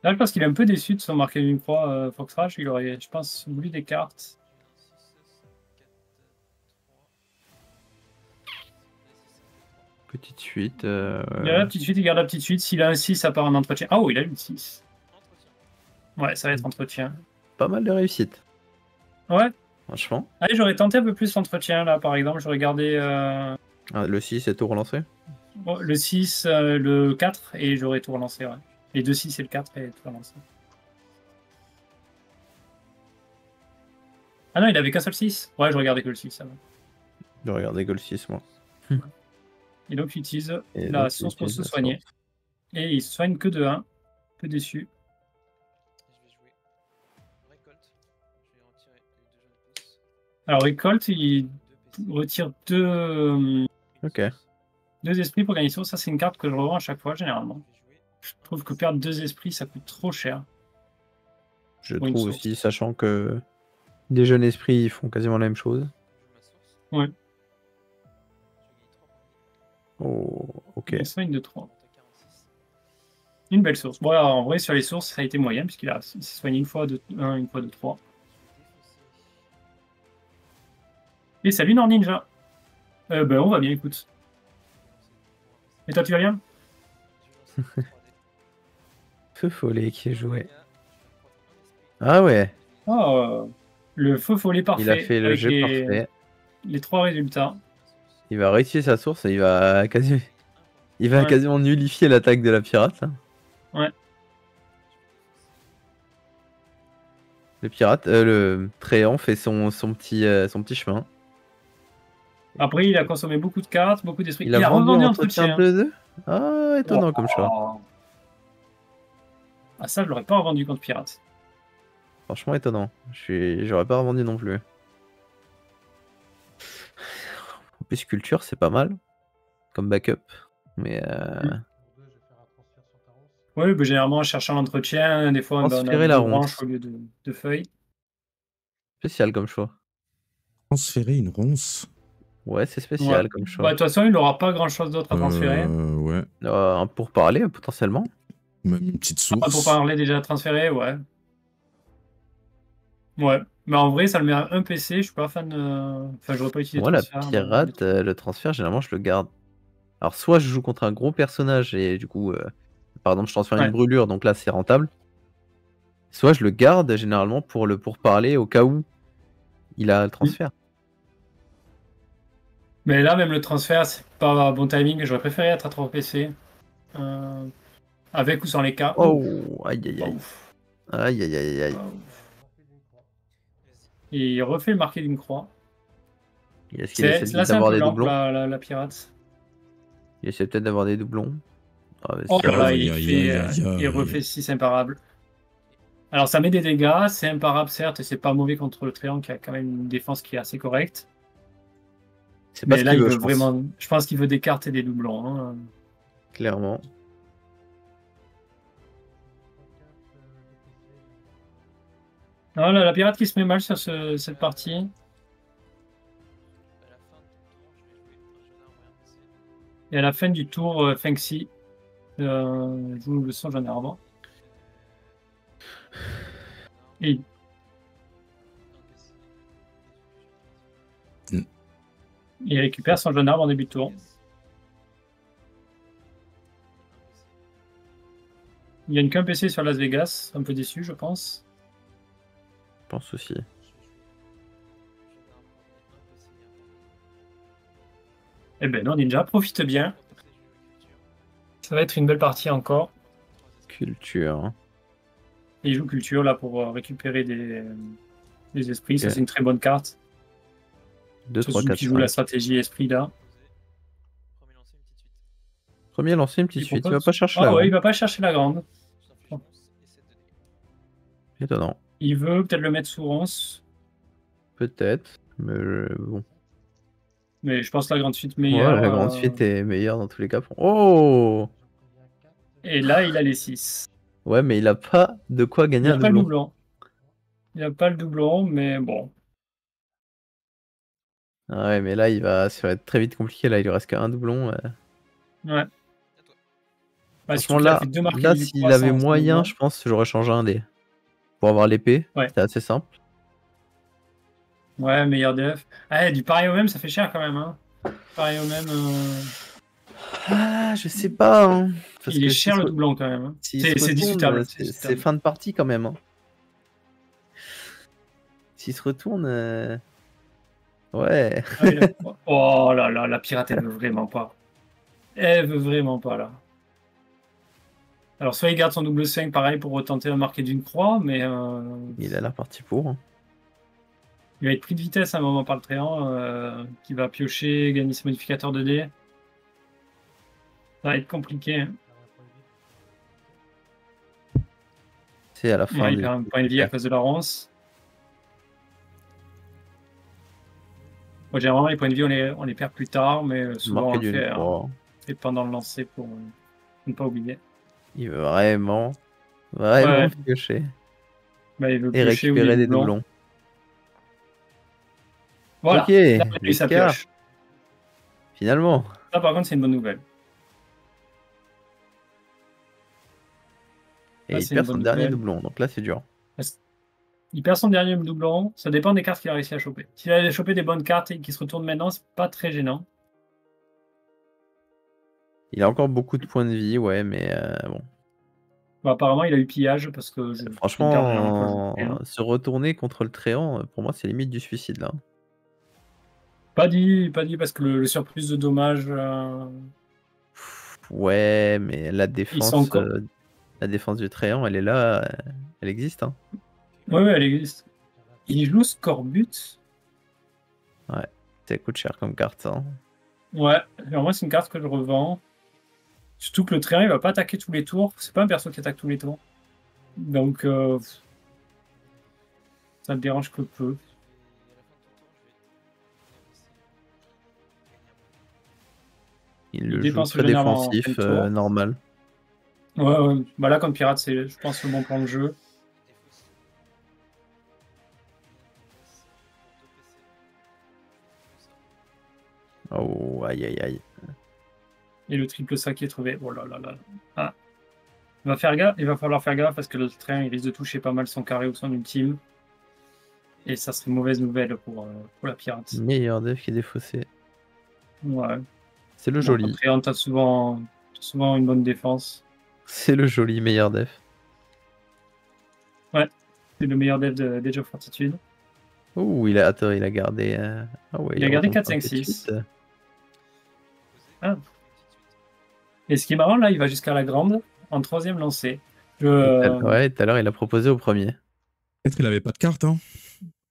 Là, je pense qu'il est un peu déçu de son marqué d'une croix, Foxrage. Il aurait, je pense, voulu des cartes. Petite suite. Il a la petite suite, il garde la petite suite. S'il a un 6, ça part en entretien. Ah, oh, il a une 6. Ouais, ça va être entretien. Pas mal de réussite. Ouais. Franchement. Allez, j'aurais tenté un peu plus l'entretien, là, par exemple. J'aurais gardé Le 6 est tout relancé. le 6, le 4, et j'aurais tout relancé, ouais. Les 2 6 et le 4, et tout relancé. Ah non, il avait qu'un seul 6. Ouais, je regardais que le 6, ça va. Je regardais que le 6, moi. Et donc, il utilise Et la donc, source pour utilise se la soigner. source. Et il se soigne que de 1. Peu déçu. Je vais jouer récolte. Je vais retirer les 2 jeunes pousses. Alors, Récolte, il 2 PC. retire 2 Ok. esprits pour gagner source. Ça, c'est une carte que je revends à chaque fois, généralement. Je vais jouer. Je trouve que perdre 2 esprits, ça coûte trop cher. Je Pour une trouve source. aussi, sachant que des jeunes esprits ils font quasiment la même chose. Je joue ma source. Ouais. Je gagne 3 points de vie. Oh, ok. Il soigne de 3. On monte à 46. Une belle source. Bon, alors, en vrai, sur les sources, ça a été moyen, puisqu'il s'est soigné une fois de 1, une fois de 3. Et salut Nord Ninja. Ben, on va bien, écoute. Et toi, tu vas bien? Feu follet qui est joué. Ah ouais, Oh, le feu follet parfait. il a fait le avec jeu parfait. les 3 résultats. Il va réutiliser sa source et il va Ouais. quasiment nullifier l'attaque de la pirate. Là. Ouais. Le pirate, le Tréant fait son petit chemin. Après, il a consommé beaucoup de cartes, beaucoup d'esprits. Il a vendu revendu entretien 2-2. Ah, étonnant comme choix. Oh. Ah, ça, je l'aurais pas revendu contre pirate. Franchement étonnant. J'aurais pas revendu non plus. En plus, culture, c'est pas mal. Comme backup. Mais Oui, ben, généralement, en cherchant l'entretien, des fois, on a Transférer la deux ronce. branches au lieu de feuilles. spécial comme choix. Transférer une ronce. Ouais, c'est spécial Ouais. comme Bah, choix. de toute façon, il n'aura pas grand-chose d'autre à transférer. Ouais. Pour parler, potentiellement. Même une petite Ah, source. pour parler déjà transféré, ouais. Ouais. Mais en vrai, ça le met à un PC. Je suis pas fan. Enfin, j'aurais pas utilisé Moi, la transfert. pirate, le transfert, généralement, je le garde. Alors, soit je joue contre un gros personnage et du coup, par exemple, je transfère Ouais. une brûlure, donc là, c'est rentable. Soit je le garde généralement pour parler au cas où il a le transfert. Mais là, même le transfert, c'est pas bon timing. J'aurais préféré être à 3 PC. Avec ou sans les cas. Oh, aïe aïe Pas aïe. ouf. Aïe aïe aïe aïe. Pas ouf. Et il refait le marqué d'une croix. Est-ce qu'il essaie Là, c'est un d'avoir peu des lent, doublons la pirate. Il essaie peut-être d'avoir des doublons. Ah, mais Oh c'est- là là, aïe, il aïe, aïe, aïe. refait 6 imparables. Alors, ça met des dégâts. C'est imparable, certes, et c'est pas mauvais contre le triangle qui a quand même une défense qui est assez correcte. c'est pas Mais ce là, qu'il il veut, veut je pense. vraiment. Je pense qu'il veut des cartes et des doublons. Hein. Clairement. Non, là, la pirate qui se met mal sur cette partie. À la fin de ton tour, je vais jouer un jeune arbre et un PC. Et à la fin du tour, Fengxi joue le son jeune arbre. Et il récupère son jeune arbre en début de tour. Il gagne qu'un PC sur Las Vegas. Un peu déçu, je pense. Je pense aussi. Eh ben non, Ninja, profite bien. Ça va être une belle partie encore. Culture. Hein. Et il joue culture là pour récupérer des esprits. Ça, Ok. c'est une très bonne carte. 2, 3, Surtout 4, qu'il joue la 5. stratégie esprit là. Premier lancer, une petite suite. Premier lancer, une petite Il suite. Il propose- va pas chercher Ah la ouais, il grande. va pas chercher la grande. Je t'en fais une et 7 de dégâts. Étonnant. Il veut peut-être le mettre sous ronce. Peut-être. Mais bon. Mais je pense que la grande suite Ouais, meilleure. la grande suite est meilleure dans tous les cas. Oh! Et là, il a les 6. Ouais, mais il a pas de quoi Il gagner n'a un pas le doublon. doublon. Il n'a pas le doublon, mais bon. Ah ouais, mais là, ça va être très vite compliqué. Là, il lui reste qu'un doublon. Ouais. Bah, Franchement, surtout qu'il a là, fait deux marqués là du s'il croix avait sans moyen, doublon. je pense que j'aurais changé un dé. Pour avoir l'épée. Ouais. C'était assez simple. Ouais, meilleur def. Ah, du pareil au même, ça fait cher quand même. Hein. Pareil au même. Ah, je sais pas. Hein. Parce Il est que cher s'il le se- doublon quand même. Hein. s'il se C'est retourne, discutable. c'est fin de partie quand même. Hein. S'il se retourne... Ouais. Ah oui, là. Oh là là, la pirate, elle veut vraiment pas. Elle veut vraiment pas, là. Alors, soit il garde son double 5, pareil, pour retenter un marqué d'une croix, mais Il a l'air parti pour. Hein. il va être pris de vitesse à un moment par le Tréant, qui va piocher, gagner ses modificateurs de dés. Ça va être compliqué. Hein. C'est à la fin. Ouais, il perd un point de vie à cause de la ronce. Moi, généralement, les points de vie, on les perd plus tard, mais souvent on le fait, et pendant le lancer pour ne pas oublier. Il veut vraiment piocher. Bah, il veut Et piocher récupérer des doublons. Voilà, Ok, là, lui, ça l'écart. pioche. Finalement. Ça, par contre, c'est une bonne nouvelle. Et Là, il c'est perd une son bonne dernier nouvelle. doublon, donc là c'est dur. Il perd son dernier doublon. Ça dépend des cartes qu'il a réussi à choper. S'il a chopé des bonnes cartes et qu'il se retourne maintenant, c'est pas très gênant. Il a encore beaucoup de points de vie, ouais, mais bon. Bah, apparemment, il a eu pillage parce que Franchement, se retourner contre le Tréant, pour moi, c'est limite du suicide là. Pas dit parce que le surplus de dommages. Ouais, mais la défense, encore... la défense du Tréant, elle est là, elle existe. Hein. Ouais, elle existe. Il joue Scorbut. Ouais, ça coûte cher comme carte, ça. Hein. Ouais, alors moi, c'est une carte que je revends. Surtout que le Tréant, il va pas attaquer tous les tours. C'est pas un perso qui attaque tous les tours. Donc, ça me dérange que peu. Il le joue très défensif, normal. Ouais. Bah là, comme pirate, c'est, je pense, le bon plan de jeu. Oh, aïe. Et le triple sac qui est trouvé. Oh là là là. Ah. Il va falloir faire gaffe parce que le train, il risque de toucher pas mal son carré ou son ultime. Et ça serait une mauvaise nouvelle pour la pirate. Meilleur dev qui est défaussé. Ouais. C'est le joli. Le train, t'as souvent une bonne défense. C'est le joli meilleur dev. Ouais. C'est le meilleur dev d'Age of Fortitude. Oh, il a gardé. Ouais, il a gardé 4, 5, 6. Ah. Et ce qui est marrant, là, il va jusqu'à la grande en 3e lancée. Ouais, tout à l'heure, il a proposé au premier. Peut-être qu'il avait pas de carte, hein.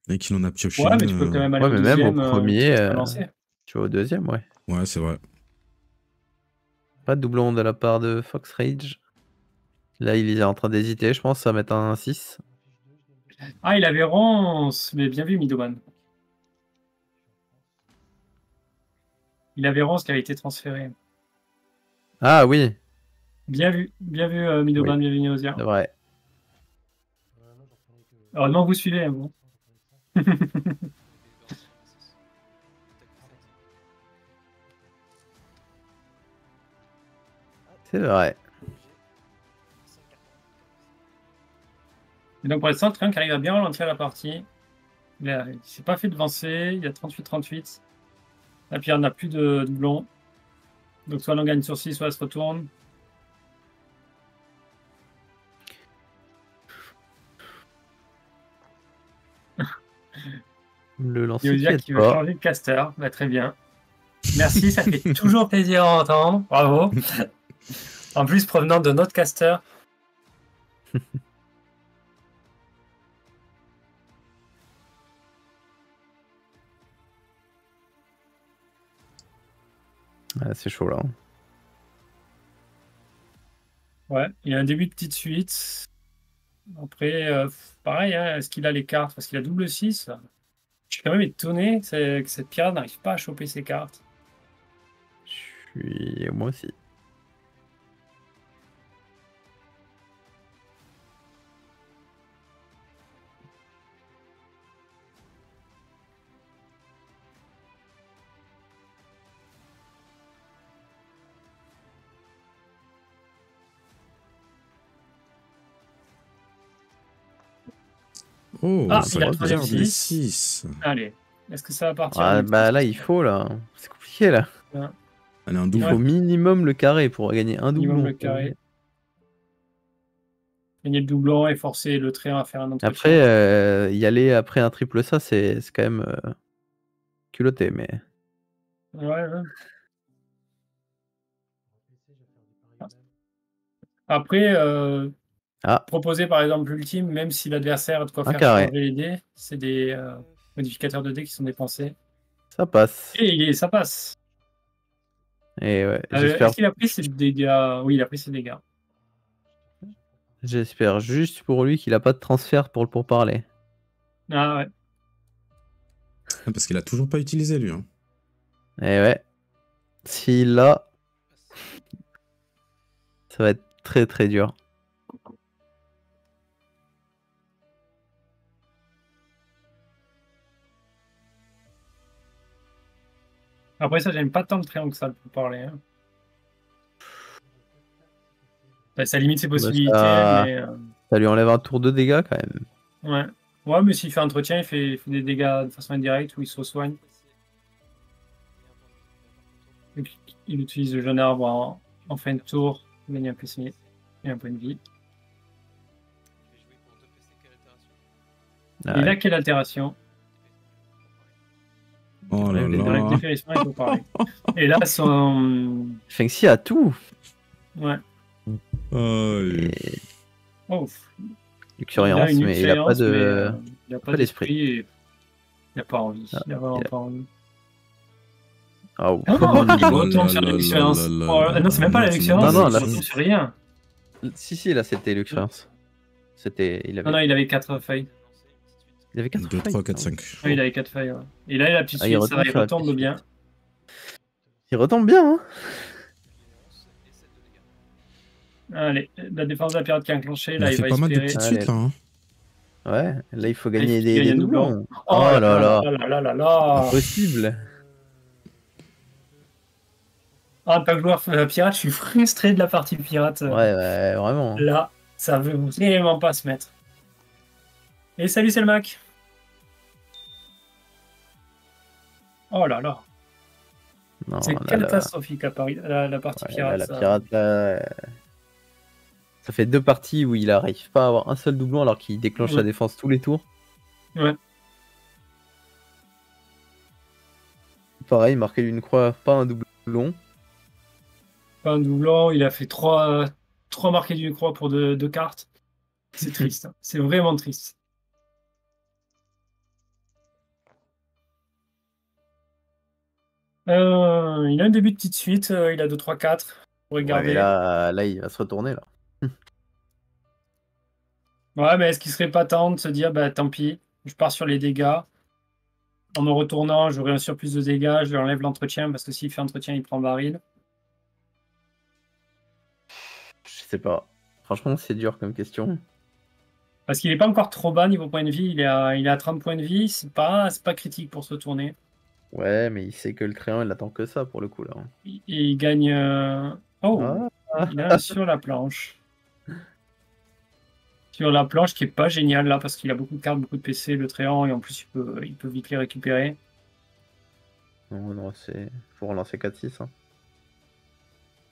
Et qu'il en a pioché. Ouais, mais tu peux quand même aller au deuxième. Même au premier, tu vas au deuxième, ouais. Ouais, c'est vrai. Pas de doublon de la part de Fox Rage. Là, il est en train d'hésiter, je pense, à mettre un 6. Ah, il avait Rance, mais bien vu, Midoman. Il avait Rance qui avait été transféré. Ah oui. Bien vu, Midoman, bien vu, Neosia. C'est vrai. Heureusement que vous suivez, vous. C'est vrai. Et donc pour l'instant, le train qui arrive à bien ralentir la partie. Il s'est pas fait devancer, il y a 38-38. La pierre n'a plus de doublon. Donc soit on gagne sur 6, soit elle se retourne. Le lancer qui veut changer de caster. Bah, très bien. Merci, ça fait toujours plaisir à entendre. Bravo. En plus, provenant de notre caster. Ah, c'est chaud là. Ouais, il y a un début de petite suite. Après, pareil, hein, est-ce qu'il a les cartes? Parce qu'il a double 6. Je suis quand même étonné que cette pirate n'arrive pas à choper ses cartes. Moi aussi. Oh, Ah, ça il a va troisième garder 6. 6. Allez, est-ce que ça va partir? Ah, bah là, il faut là. C'est compliqué là. Allez, un Il double. faut minimum le carré pour gagner un doublon. Minimum le carré. gagner le doublon et forcer le trait à faire un entretien. Après, y aller après un triple ça, c'est quand même culotté, mais. Ouais. Après, proposer par exemple l'ultime, même si l'adversaire a de quoi Un faire carré. changer les dés, c'est des modificateurs de dés qui sont dépensés. Ça passe. Et ça passe. Et ouais, j'espère. Est-ce qu'il a pris ses dégâts? Oui, il a pris ses dégâts. J'espère juste pour lui qu'il a pas de transfert pour le pourparler. Ah ouais. Parce qu'il a toujours pas utilisé, lui. Hein. Et ouais. S'il l'a, ça va être très très dur. Après ça, j'aime pas tant le triangle que ça pour parler. Hein. Ça limite ses possibilités, mais... Ça lui enlève un tour de dégâts quand même. Ouais. Ouais, mais s'il fait entretien, il fait des dégâts de façon indirecte où il se soigne. Et puis, il utilise le jeune arbre en fin de tour pour gagner un PC et un point de vie. Ah Et là, ouais. quelle altération? Oh là Dans la là. dépérissement, il faut parler. Et là, son... Fengxi a tout. Ouais. Aïe. Et Oh. Luxuriance, une mais il a pas expérience, de. mais, il a pas pas d'esprit. Et... Il n'a pas envie. Ah, il a vraiment il a- pas envie. Ah, oh. Oh, il retombe sur là l'expérience. là Oh, là non, c'est même pas là, la tu l'expérience, Non, non, il là, retombe sur rien. Si, là c'était Luxuriance. C'était. Il Non, avait, non, il avait 4 feuilles. il avait 4 2, 3, 4, 5. Oui, il avait 4 feuilles. Ouais. Et là, la petite Ah, il suite, ça va, il retombe sur la retombe petite bien. Il retombe bien, hein. Allez, la défense de la pirate qui a enclenché, Il là, a il fait va pas mal de espérer. petites Allez. suites là. Hein. Ouais, là il faut Il gagner des gagne un doublon. doublons. Oh là là là là. Impossible. En tant que joueur pirate, je suis frustré de la partie pirate. Ouais, vraiment. Là, ça veut vraiment pas se mettre. Et salut, c'est le Mac. Oh là là. Non, C'est là, catastrophique la partie ouais, pirate. là, la ça. pirate, là, ça fait 2 parties où il arrive pas à avoir un seul doublon alors qu'il déclenche Ouais. sa défense tous les tours. Ouais. Pareil, marquer d'une croix, pas un doublon. Pas un doublon, il a fait 3 marqués d'une croix pour 2 cartes. C'est triste, hein. C'est vraiment triste. Il a un début de petite suite, il a 2, 3, 4. Pour Ouais, regarder. mais là, il va se retourner là. Ouais, mais est-ce qu'il serait pas temps de se dire, bah tant pis, je pars sur les dégâts. En me retournant, j'aurai un surplus de dégâts, je lui enlève l'entretien, parce que s'il fait entretien, il prend baril. Je sais pas. Franchement, c'est dur comme question. Parce qu'il n'est pas encore trop bas niveau point de vie, il est à 30 points de vie, c'est pas critique pour se tourner. Ouais, mais il sait que le créant, il attend que ça pour le coup là. Il gagne... Oh, Ah. il a sur la planche. Sur la planche qui est pas géniale là, parce qu'il a beaucoup de cartes, beaucoup de PC, le tréant, et en plus il peut vite les récupérer. Non, c'est. Faut relancer 4-6. Hein.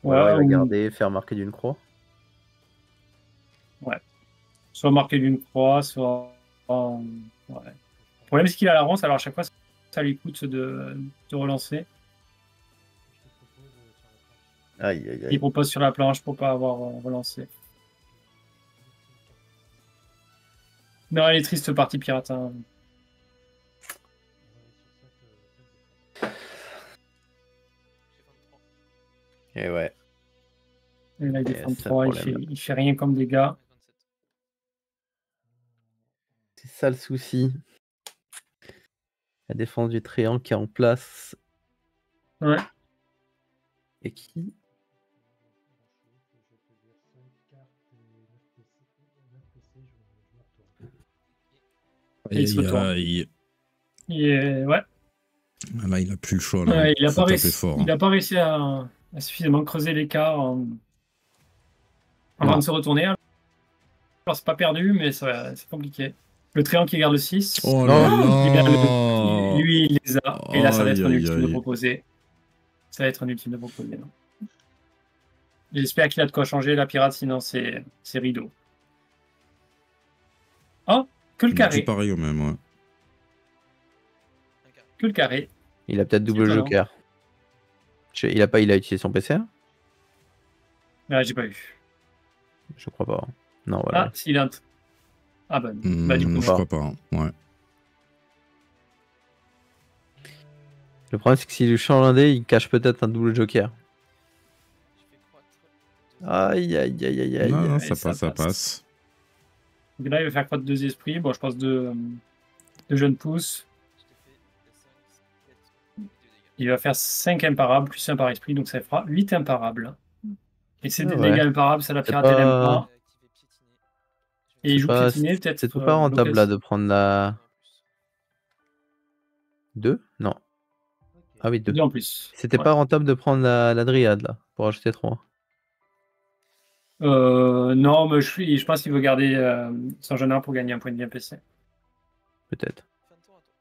Ouais, Alors, il va ou- garder, faire marquer d'une croix. soit marqué d'une croix, soit... Ouais. Le problème c'est qu'il a la ronce, alors à chaque fois ça lui coûte de relancer. Aïe, aïe, Il aïe. propose sur la planche pour pas avoir relancé. Non, elle est triste partie pirate. Hein. Et ouais. Et là, il Et défend c'est le 3, problème. il fait rien comme dégâts. C'est ça le souci. La défense du triangle qui est en place. Ouais. Et qui. Et il se retourne. Aïe. Ouais. Ah, là, il a plus le choix. Là. Ouais, il n'a Faut pas, taper fort. il a pas réussi à suffisamment creuser l'écart avant de se retourner. Alors, c'est pas perdu, mais c'est compliqué. Le triangle qui garde le 6. Oh là là. Lui, il les a. Et là, ça va être un Aïe, ultime de aïe. proposer. Ça va être un ultime de proposer. J'espère qu'il a de quoi changer la pirate, sinon c'est rideau. Oh, que le Il a dit carré. pareil au même, ouais. Un carré. Que le carré. Il a peut-être double étonnant. joker. Il a utilisé son PC hein? Ah, j'ai pas vu. Je crois pas. Non, voilà. Ah, s'il a un... Ah bah, du coup, Je non. crois pas, hein. Ouais. Le problème, c'est que s'il change un dé, il cache peut-être un double joker. Je fais croître. Aïe, aïe, aïe, aïe, aïe. Non, et ça ça passe, ça passe. passe. Donc là, il va faire croître 2 esprits. Bon, je pense deux jeunes pousses. Je te fais 5, 7, 2 dégâts. Il va faire 5 imparables, plus 1 par esprit, donc ça fera 8 imparables. Et c'est Ah des ouais. dégâts imparables, ça la C'est pirate, elle aime pas- pas. Qui fait piétiner. Et il joue pas- piétiner, peut-être. C'est tout pas rentable là de prendre la 2 Non. Ah oui, 2. 2 en plus. C'était Ouais. pas rentable de prendre la dryade là, pour ajouter 3. Non, mais je pense qu'il veut garder son jeune arbre pour gagner un point de vie PC. Peut-être. Fin de tour à toi.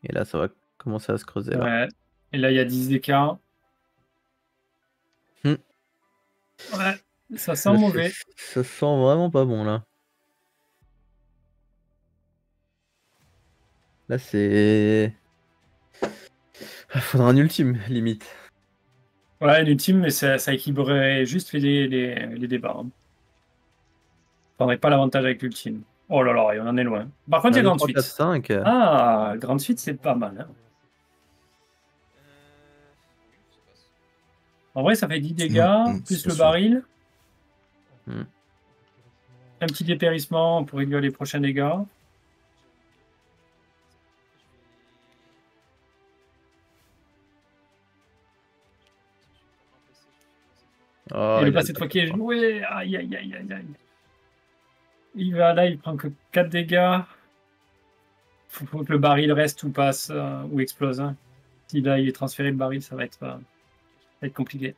Et là, ça va commencer à se creuser là. Ouais. Et là, il y a 10 d'écart. Hmm. Ouais, ça sent Là, mauvais. Ça sent vraiment pas bon là. Là, c'est. Faudra un ultime, limite. Ouais, l'ultime, mais ça équilibrerait juste les débats. Hein. Prendrait pas l'avantage avec l'ultime. Oh là là, on en est loin. Par contre, il y a grande 3, suite. 4, 5. Ah, grande suite, c'est pas mal. Hein. Oui, ça passe. En vrai, ça fait 10 dégâts, Non, plus c'est le sûr. baril. Hmm. Un petit dépérissement pour réduire les prochains dégâts. Oh, Et le il a passé de fois qui est joué. Aïe, aïe, aïe, aïe, aïe. Il va là, il prend que 4 dégâts. Faut que le baril reste ou passe ou explose. Hein. Si là, il est transféré le baril, ça va être compliqué.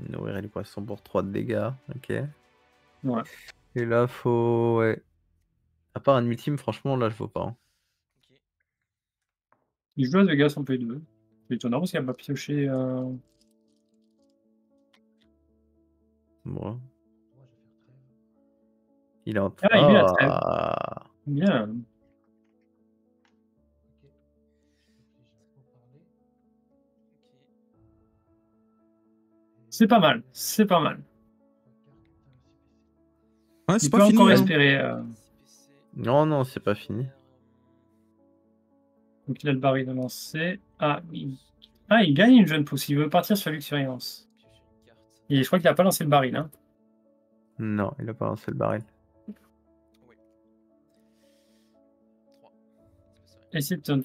Nourrir les poissons pour 3 de dégâts. Ok. Ouais. Et là, faut. Ouais. À part un ultime, franchement, là, je vois pas. Hein. Ok. Il joue à Vegas en P2. C'est étonnant parce qu'il n'a pas pioché. Bon. Il est en Ah, il est à trêve. Ah. Bien. C'est pas mal. C'est pas mal. Ouais, Il c'est peut pas fini. encore hein. espérer. Non, non, c'est pas fini. Donc il a le baril de lancer. Ah, il gagne une jeune pousse. Il veut partir sur l'expérience. Et je crois qu'il n'a pas lancé le baril. Hein. Non, il a pas lancé le baril. Et c'est un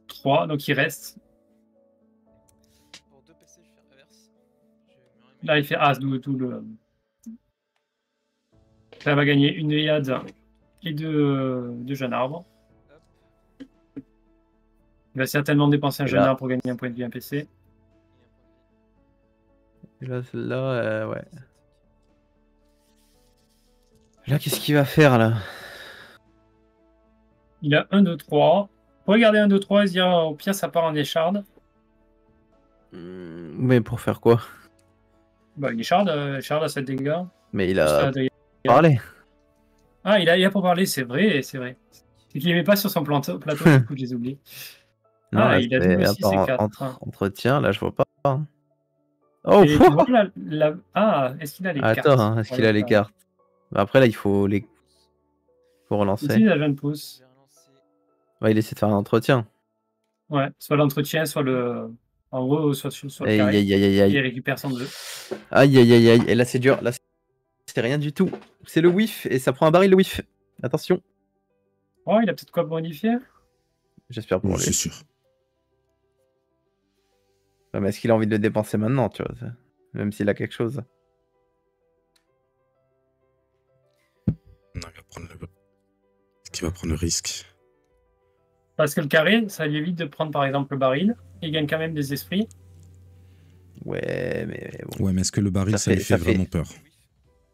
3, donc il reste. Pour 2 PC, je fais reverse. Là, il fait As, d'où le. Là, il va gagner une Iliade et deux jeunes arbres. Il va certainement dépenser un Et jeune là- arbre pour gagner un point de vie, un PC. Et là, celle-là, ouais. Là, qu'est-ce qu'il va faire, là? Il a 1, 2, 3. Pour regarder 1, 2, 3 et se dire au pire, ça part en écharde. Mais pour faire quoi? Bah, une écharde à 7 dégâts. Mais il Plus a la dégâts. parlé. Ah, il a pour parler, c'est vrai, c'est vrai. C'est qu'il n'aimait pas sur son plateau, du coup, je les oublie. Non, Ah, là, il a c'est double aussi, à c'est part 4. entretien, là, je vois pas. Hein. Oh, Et tu vois, Ah, est-ce qu'il a les cartes? attends, hein, est-ce qu'il a les cartes? Bah, après, là, il faut relancer. Ici, la jeune pousse. Ouais, il essaie de faire un entretien. Ouais, soit l'entretien, soit le. En gros, soit le Aïe, carré. aïe, aïe, aïe, Et il aïe. récupère son 2. Aïe, aïe, aïe, aïe. Et là, c'est dur. Là, c'est rien du tout. C'est le whiff. Et ça prend un baril, le whiff. Attention. Oh, il a peut-être quoi modifier? J'espère pour Ouais, lui. c'est sûr. Ouais, mais est-ce qu'il a envie de le dépenser maintenant, tu vois? Même s'il a quelque chose. Non, il va prendre le... Est-ce qu'il va prendre le risque? Parce que le carré, ça lui évite de prendre par exemple le baril. Il gagne quand même des esprits. Ouais, mais bon. Ouais, mais est-ce que le baril, ça lui fait vraiment peur?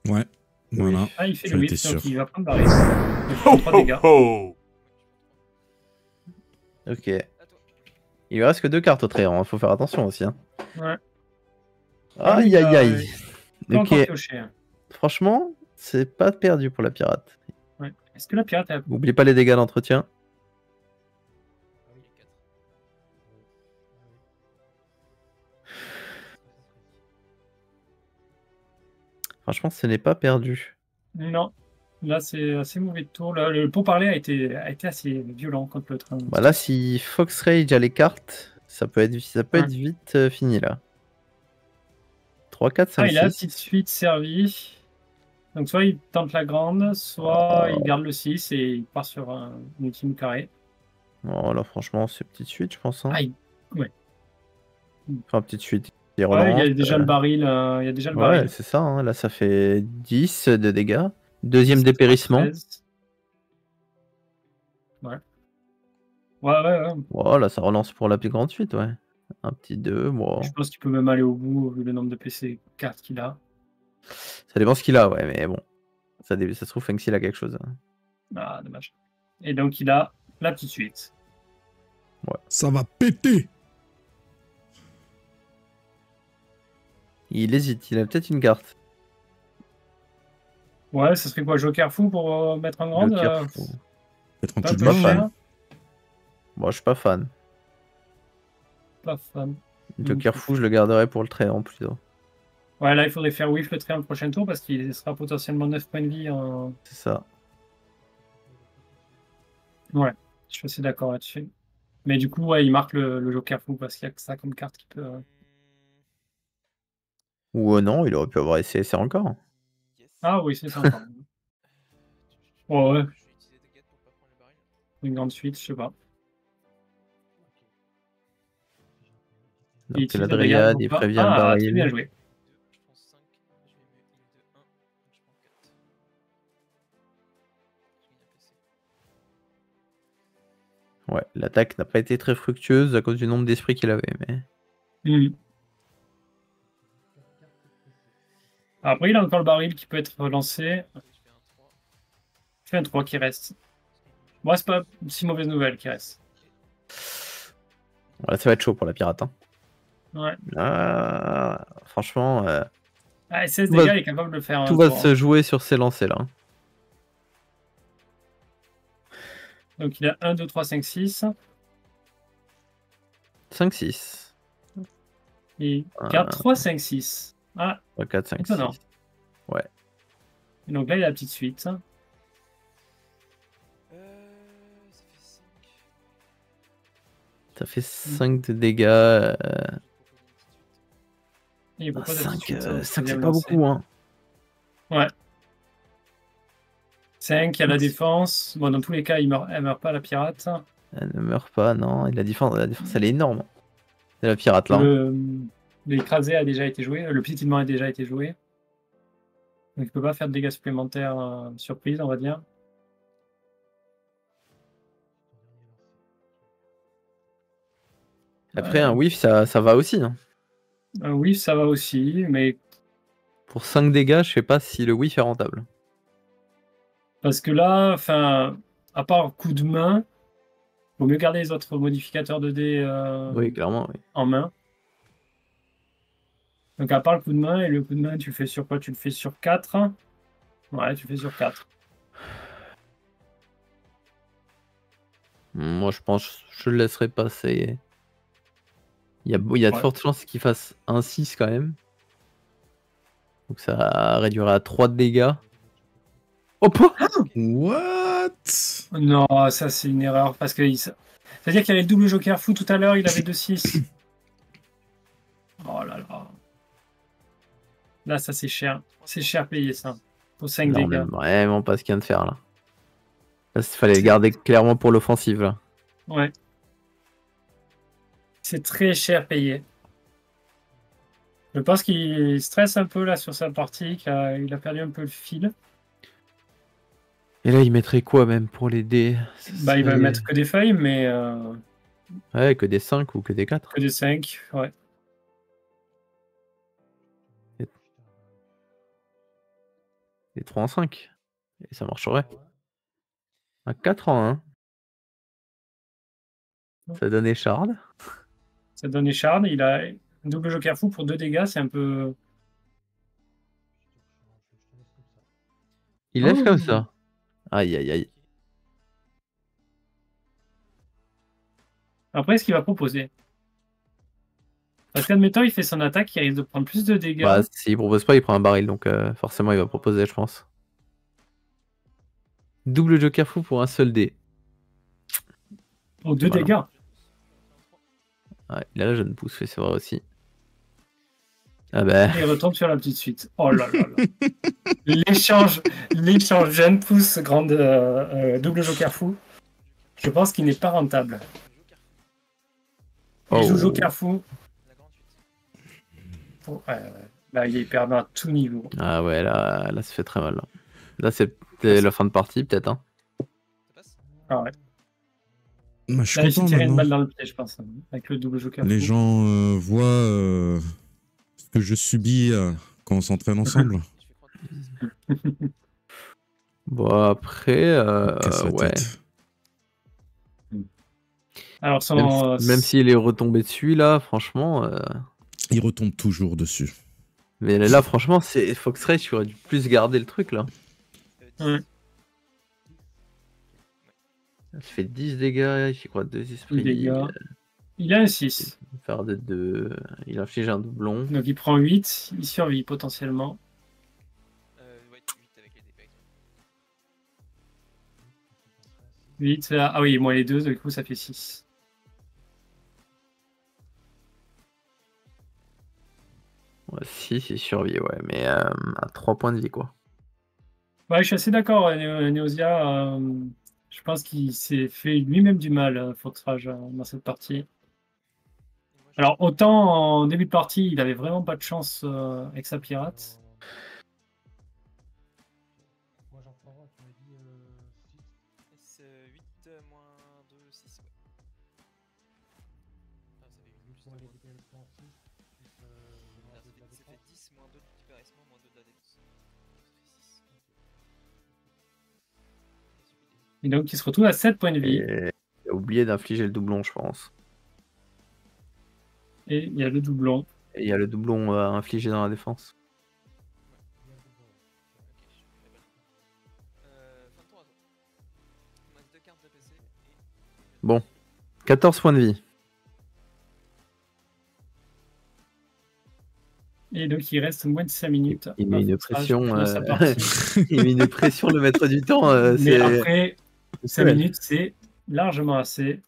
Ouais, voilà. Ah, il fait J'en le étais whiff, donc sûr. il va prendre le baril. Il prend 3 dégâts. Ok. Il lui reste que 2 cartes au trait, hein. Faut faire attention aussi. Hein. Ouais. Aïe aïe aïe. Pas Ok, encore pioché. Hein. franchement, c'est pas perdu pour la pirate. Ouais. Est-ce que la pirate a... N'oubliez pas les dégâts d'entretien. Ah oui, les 4. Franchement, ce n'est pas perdu. Non. Là, c'est assez mauvais de tour. Là, le pourparler a été assez violent contre le train. Bah là, si Fox Rage a les cartes, ça peut être Ouais. vite fini là. 3, 4, 5, Ah, il a la 6. petite suite servie. Donc, soit il tente la grande, soit il garde le 6 et il part sur un ultime carré. Oh là, franchement, c'est petite suite, je pense. Hein. Ah, ouais. Enfin, petite suite. Il Ouais, il y a relance. déjà le baril. Il y a déjà le Ouais, baril. c'est ça. Hein. Là, ça fait 10 de dégâts. Deuxième dépérissement. 13. Ouais. Ouais. Voilà, ça relance pour la plus grande suite, ouais. Un petit 2, bon. Je pense qu'il peut même aller au bout vu le nombre de PC cartes qu'il a. Ça dépend ce qu'il a, ouais, mais bon. Ça se trouve, Fengxil a quelque chose. Hein. Ah, dommage. Et donc, il a la petite suite. Ça va péter. Il hésite, il a peut-être une carte. Ouais, ce serait quoi, Joker fou pour mettre en grande Joker fou. Être un Pas petit peu pas peu fan. cher, Moi, je suis pas fan. pas fan. Joker fou, je le garderai pour le trait en plutôt. Ouais, là, il faudrait faire whiff le trait en prochain tour parce qu'il sera potentiellement 9 points de vie. C'est ça. Ouais, je suis assez d'accord là-dessus. Mais du coup, ouais, il marque le Joker fou parce qu'il y a que ça comme carte qui peut. Ou non, il aurait pu avoir SCSR encore. Yes. Ah oui, c'est ça encore. Ouais, Je vais utiliser des guettes pour pas prendre le baril. une grande suite, je sais pas. Donc, utilise la la brigade Dryad, pour il pas- prévient le Ah, baril. très bien joué. Je prends 5, je vais me heal de 1, donc je prends 4. Je gagne un PC. Ouais, l'attaque n'a pas été très fructueuse à cause du nombre d'esprits qu'il avait, mais. Mhm. Après, il a encore le baril qui peut être relancé. Allez, je fais un 3. Il fait un 3 qui reste. Bon, c'est pas si mauvaise nouvelle qui reste. Voilà, ça va être chaud pour la pirate. Hein. Ouais. Franchement, Ah, et 16 Tout va- dégâts, il est capable de le faire. tout un va tour, se jouer sur ces lancers là. Hein. Donc, il a 1, 2, 3, 5, 6. 5, 6. Et il garde 3, 5, 6. Ah, 3, 4, 5, 6. étonnant. Et donc là, il a la petite suite. Ça fait 5. Ça fait 5 de dégâts. Et il propose la petite 5, suite, au 5 c'est deuxième pas lancer. beaucoup. Hein. Ouais. 5, il y a la Merci. défense. Bon, dans tous les cas, elle meurt pas, la pirate. Elle ne meurt pas, non. Et la défense, elle est énorme. C'est la pirate là. Hein. L'écrasé a déjà été joué. Le piétinement a déjà été joué. Donc, il peut pas faire de dégâts supplémentaires surprise, on va dire. Après, un whiff, ça va aussi. Hein. Oui, ça va aussi, mais Pour 5 dégâts, je sais pas si le whiff est rentable. parce que là, enfin, à part coup de main, vaut mieux garder les autres modificateurs de dés Oui, clairement. Oui. en main. Donc, à part le coup de main, et le coup de main, tu le fais sur quoi? Tu le fais sur 4. Ouais, tu le fais sur 4. Moi, je pense que je le laisserai passer. Il y a de Ouais. fortes chances qu'il fasse un 6 quand même. Donc ça réduira à 3 de dégâts. Oh, pas What? Non, ça, c'est une erreur, parce que c'est-à-dire qu'il y avait le double joker fou tout à l'heure, il avait 2-6. Oh là là. Là, ça, c'est cher. C'est cher payé, ça. Pour 5 Non, dégâts. même vraiment pas ce qu'il vient de faire là. Là, il fallait le garder clairement pour l'offensive là. Ouais. C'est très cher payé. Je pense qu'il stresse un peu là sur sa partie, qu'il a perdu un peu le fil. Et là, il mettrait quoi même pour les dés? Bah, il va mettre que des feuilles, mais Ouais, que des 5 ou que des 4. que des 5. Ouais. Des 3 en 5. Et ça marcherait. Un 4 en 1. Ça donne Echard. Ça donne Echard. Il a Double joker fou pour 2 dégâts, c'est un peu. Il lève Oh. comme ça. Aïe, aïe, aïe. Après, ce qu'il va proposer. Parce qu'admettons, il fait son attaque, il risque de prendre plus de dégâts. Bah, s'il propose pas, il prend un baril, donc forcément, il va proposer, je pense. Double joker fou pour un seul dé. Pour 2 Voilà. dégâts. Ouais, il a la jeune pousse, c'est vrai aussi. Ah bah, Et il retombe sur la petite suite. Oh là là là. L'échange jeune pousse grande double joker fou. Je pense qu'il n'est pas rentable. Il joue joker fou. Là, il est perdant à tout niveau. ah ouais, là, ça fait très mal. Là, c'est la fin de partie, peut-être. Hein. Ah ouais. Bah, je suis Là, il s'est content tiré une maintenant. balle dans le pied, je pense, avec le double joker Les fou. gens voient ce que je subis quand on s'entraîne ensemble. Bon, après, Casse la ouais. tête. Alors, son... Même s'il est retombé dessus, là, franchement. Il retombe toujours dessus. Mais là, franchement, c'est Foxray, tu aurais dû plus garder le truc, là. Ouais. Il fait 10 dégâts, il fait quoi 2 esprits. dégâts. Il a un 6. Il fait de 2. Il inflige un doublon. Donc, il prend 8. Il survit potentiellement. Ouais, 8 avec les dépêches. 8. Ah oui, moi les deux, du coup, ça fait 6. Ouais, 6, il survit, ouais, mais à 3 points de vie, quoi. Ouais, je suis assez d'accord, Neosia. Je pense qu'il s'est fait lui-même du mal, Foxrage, dans cette partie. Alors, autant en début de partie, il avait vraiment pas de chance avec sa pirate. Moi j'en prends, tu m'as dit 6. 8 moins 2, 6, ouais. Ah, ça fait 8 Pour les dégâts en 6, plus Ça de la fait défense. 10 moins 2 de récupération, moins 2 de la défense. Ça fait 6. Et donc, il se retrouve à 7 points de vie. Et il a oublié d'infliger le doublon, je pense. Et il y a le doublon. Et il y a le doublon infligé dans la défense. Fin de tour à toi. Il me reste 2 cartes de PC. Bon, 14 points de vie. Et donc, il reste moins de 5 minutes. Il met une pression. Dans sa partie. Il met une pression, le maître du temps. Mais c'est après, 5 ouais. minutes, c'est largement assez. De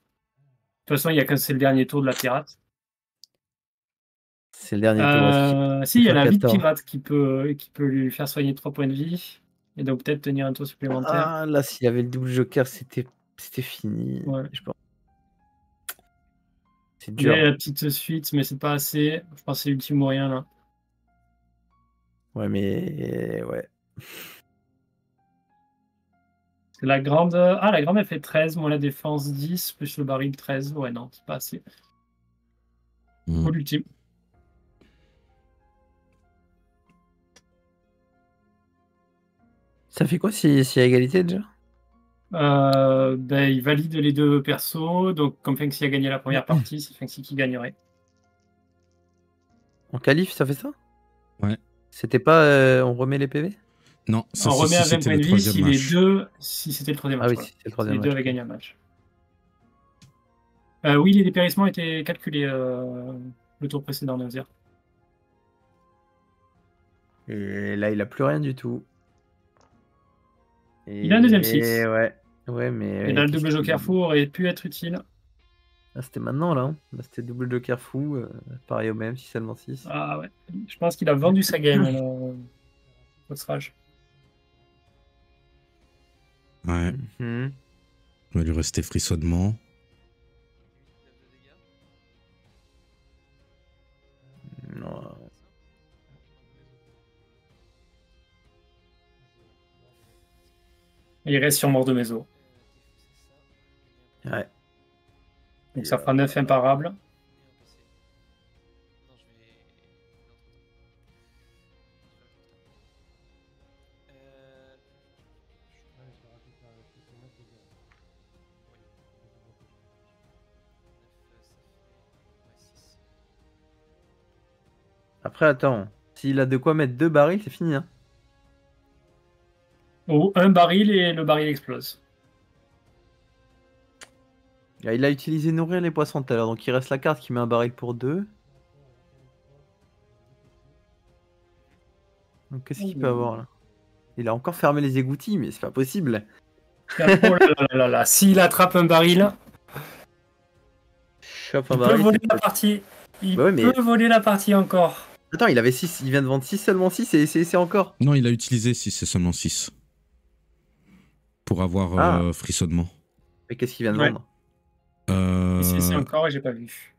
toute façon, il y a que c'est le dernier tour de la pirate. C'est le dernier tour. Si, il y a la vie de 14. pirate qui peut lui faire soigner 3 points de vie. Et donc peut-être tenir un tour supplémentaire. Ah, là, s'il y avait le double joker, c'était fini. Ouais. Je pense. C'est Il dur. y a la petite suite, mais c'est pas assez. Je pense que c'est ultime ou rien là. Ouais, mais ouais. La grande. Ah, la grande, elle fait 13, moins la défense 10, plus le baril 13. Ouais, non, c'est pas assez. Pour l'ultime. Ça fait quoi s'il y a égalité déjà? Il valide les deux persos. Donc, comme Fenxi a gagné la première partie, c'est Fenxi qui gagnerait. En qualif, ça fait ça? Ouais. C'était pas on remet les PV? Non, ça On remet à 20 c'était points le de vie troisième si match. les deux. Si c'était le troisième match. Ah oui, voilà. c'est le troisième Si les deux match. avaient gagné un match. Oui, les dépérissements étaient calculés le tour précédent, on va dire. Et là, il a plus rien du tout. Il a un deuxième 6. Ouais. Ouais, mais. Et là, le double joker fou aurait pu être utile. Ah, c'était maintenant, là. Là, c'était double joker fou. Pareil au même, 6 seulement 6. Ah ouais. Je pense qu'il a vendu sa game, Foxrage. Ouais. Mhm. Il va lui rester frissonnement. Non. Il reste sur mort de Méso. Ouais. Donc ça fera 9 imparables. Après, attends. S'il a de quoi mettre 2 barils, c'est fini. Hein. Ou un baril et le baril explose. Ah, il a utilisé nourrir les poissons tout à l'heure, donc il reste la carte qui met un baril pour 2. Donc qu'est-ce qu'il peut avoir là? Il a encore fermé les égouttis, mais c'est pas possible. Oh là là là là. S'il attrape un baril, Chope un il peut baril. voler c'est la pas- partie. Il Bah ouais, mais- peut voler la partie encore. Attends, il avait 6, il vient de vendre 6, seulement 6 et c'est encore. Non, il a utilisé 6, c'est seulement 6. Pour avoir Ah. frissonnement. Mais qu'est-ce qu'il vient de Ouais. vendre? C'est encore et j'ai pas vu.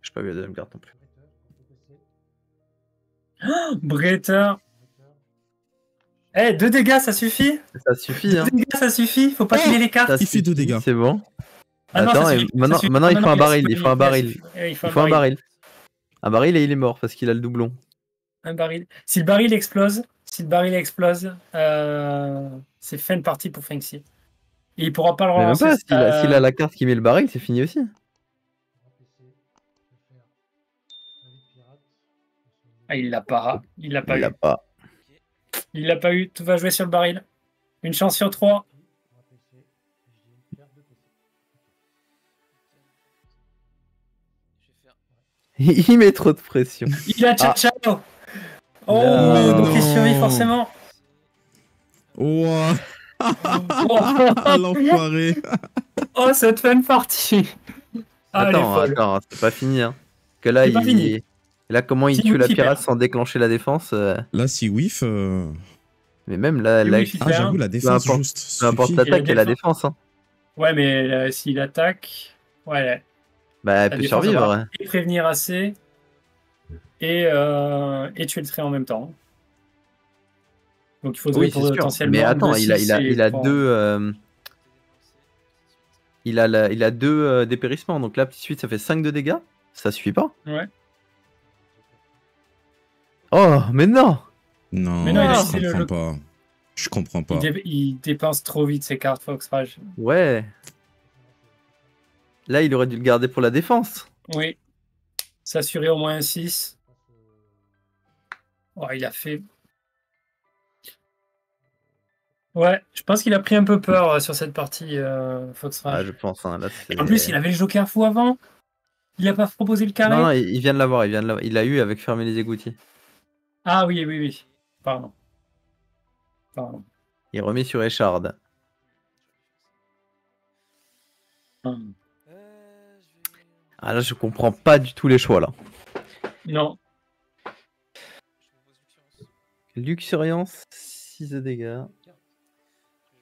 J'ai pas vu la deuxième carte non plus. Bretter. 2 dégâts, ça suffit. Ça suffit, 2 hein. dégâts, ça suffit. Faut pas filer les cartes. Ça Il fait 2 suffit, dégâts. C'est bon. Ah non, Attends, ça et suffit, maintenant, ça suffit. maintenant, il faut un a baril. suffi, Il faut un baril. suffi. Il Il faut un baril. Un baril et il est mort parce qu'il a le doublon. Un baril. Si le baril explose, c'est fin de partie pour Fenxi. Et il pourra pas le Mais même relancer. pas, s'il a la carte qui met le baril, c'est fini aussi. Ah, il l'a pas. Il l'a pas Il eu. l'a pas. Il l'a pas eu. Tout va jouer sur le baril. Une chance sur 3. Je vais faire Il met trop de pression. Il a Ciao. Oh, Non. donc il survit forcément. Ouah, Oh, l'enfoiré. oh, cette fin de partie. Ah, elle est Attends, folle. attends, c'est pas fini. Hein. Que là, C'est pas fini. là, comment il Si tue la Whiff, il pirate perd. sans déclencher la défense Là, si whiff... Mais même là, Si là, Whiff, il Ah, perd. j'avoue, la défense, importe- juste. peu importe suffit. l'attaque Et et la la défense. Hein. Ouais, mais s'il attaque, ouais, Bah, elle la peut défense survivre. va Ouais. et prévenir assez et tuer le trait en même temps. Donc il faudrait Oui, c'est sûr. potentiellement. Mais attends, 2-6 il a et prendre- deux. Il a 2 dépérissements. Donc là, petite suite, ça fait 5 de dégâts. Ça suffit pas. Ouais. Oh, mais non! Non, Mais non, il a je laissé le- comprends pas. Je comprends pas. Il dépense trop vite ses cartes Fox Rage. Ouais. Là, il aurait dû le garder pour la défense. Oui. S'assurer au moins un 6. Oh, il a fait. Ouais, je pense qu'il a pris un peu peur sur cette partie Fox Ah, Rage. je pense. Hein, là, c'est- En plus, il avait le Joker fou avant. Il a pas proposé le carré. Non, non, il vient de l'avoir. Il l'a eu avec fermer les égouttis. Ah oui, oui, oui. Pardon. Pardon. Il remet sur Echard. Hum. je vais. Ah, là, je comprends pas du tout les choix, là. Non. Je me pose Luxuriance, 6 de dégâts.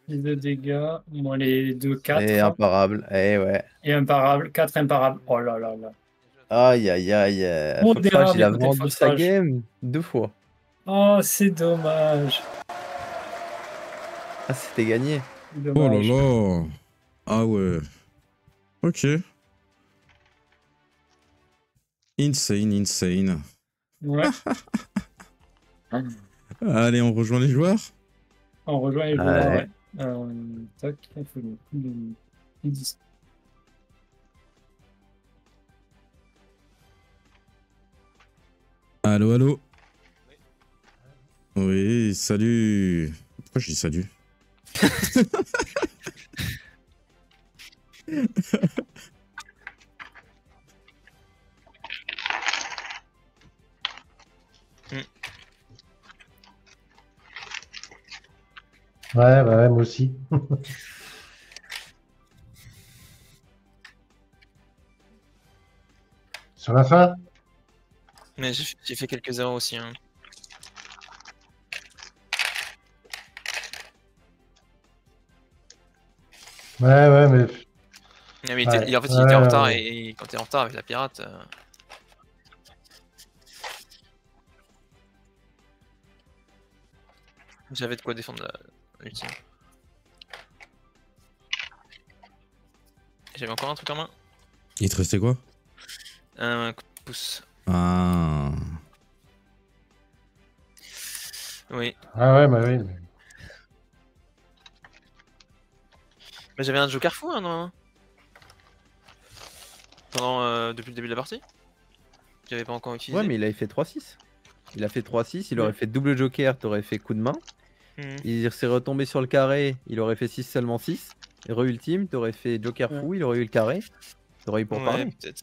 10 de dégâts. Moi, les 2, 4. Et imparable. Eh ouais. Et imparable. 4 imparables. Oh là là là. Aïe, aïe, aïe. Modérable, Foxrage, il a écoutez, vendu sa Foxrage. game 2 fois. Oh, c'est dommage. Ah, c'était gagné. Oh là Dommage. là. Ah ouais. Ok. Insane. Ouais. Allez, on rejoint les joueurs. On rejoint les Ouais. joueurs, ouais. Tac, il faut le- le 10. Allô, allô. Oui, salut. Pourquoi je dis salut? Ouais, moi aussi. Sur la fin? Mais j'ai fait quelques erreurs aussi. Hein. Ouais, mais Ah, mais Ouais. en fait, il était en Ouais, retard ouais. et quand t'es en retard avec la pirate. J'avais de quoi défendre l'ultime. J'avais encore un truc en main. Il te restait quoi? Un coup de pouce. Ah. Oui. ouais, bah oui. Mais j'avais un Joker fou hein, non pendant depuis le début de la partie. J'avais pas encore utilisé. Ouais, mais il avait fait 3-6. Il a fait 3-6, il aurait fait double joker, t'aurais fait coup de main. Mhm. Il s'est retombé sur le carré, il aurait fait 6 seulement 6. Et re-ultime, t'aurais fait joker fou, il aurait eu le carré. T'aurais eu pour Ouais, parler. peut-être.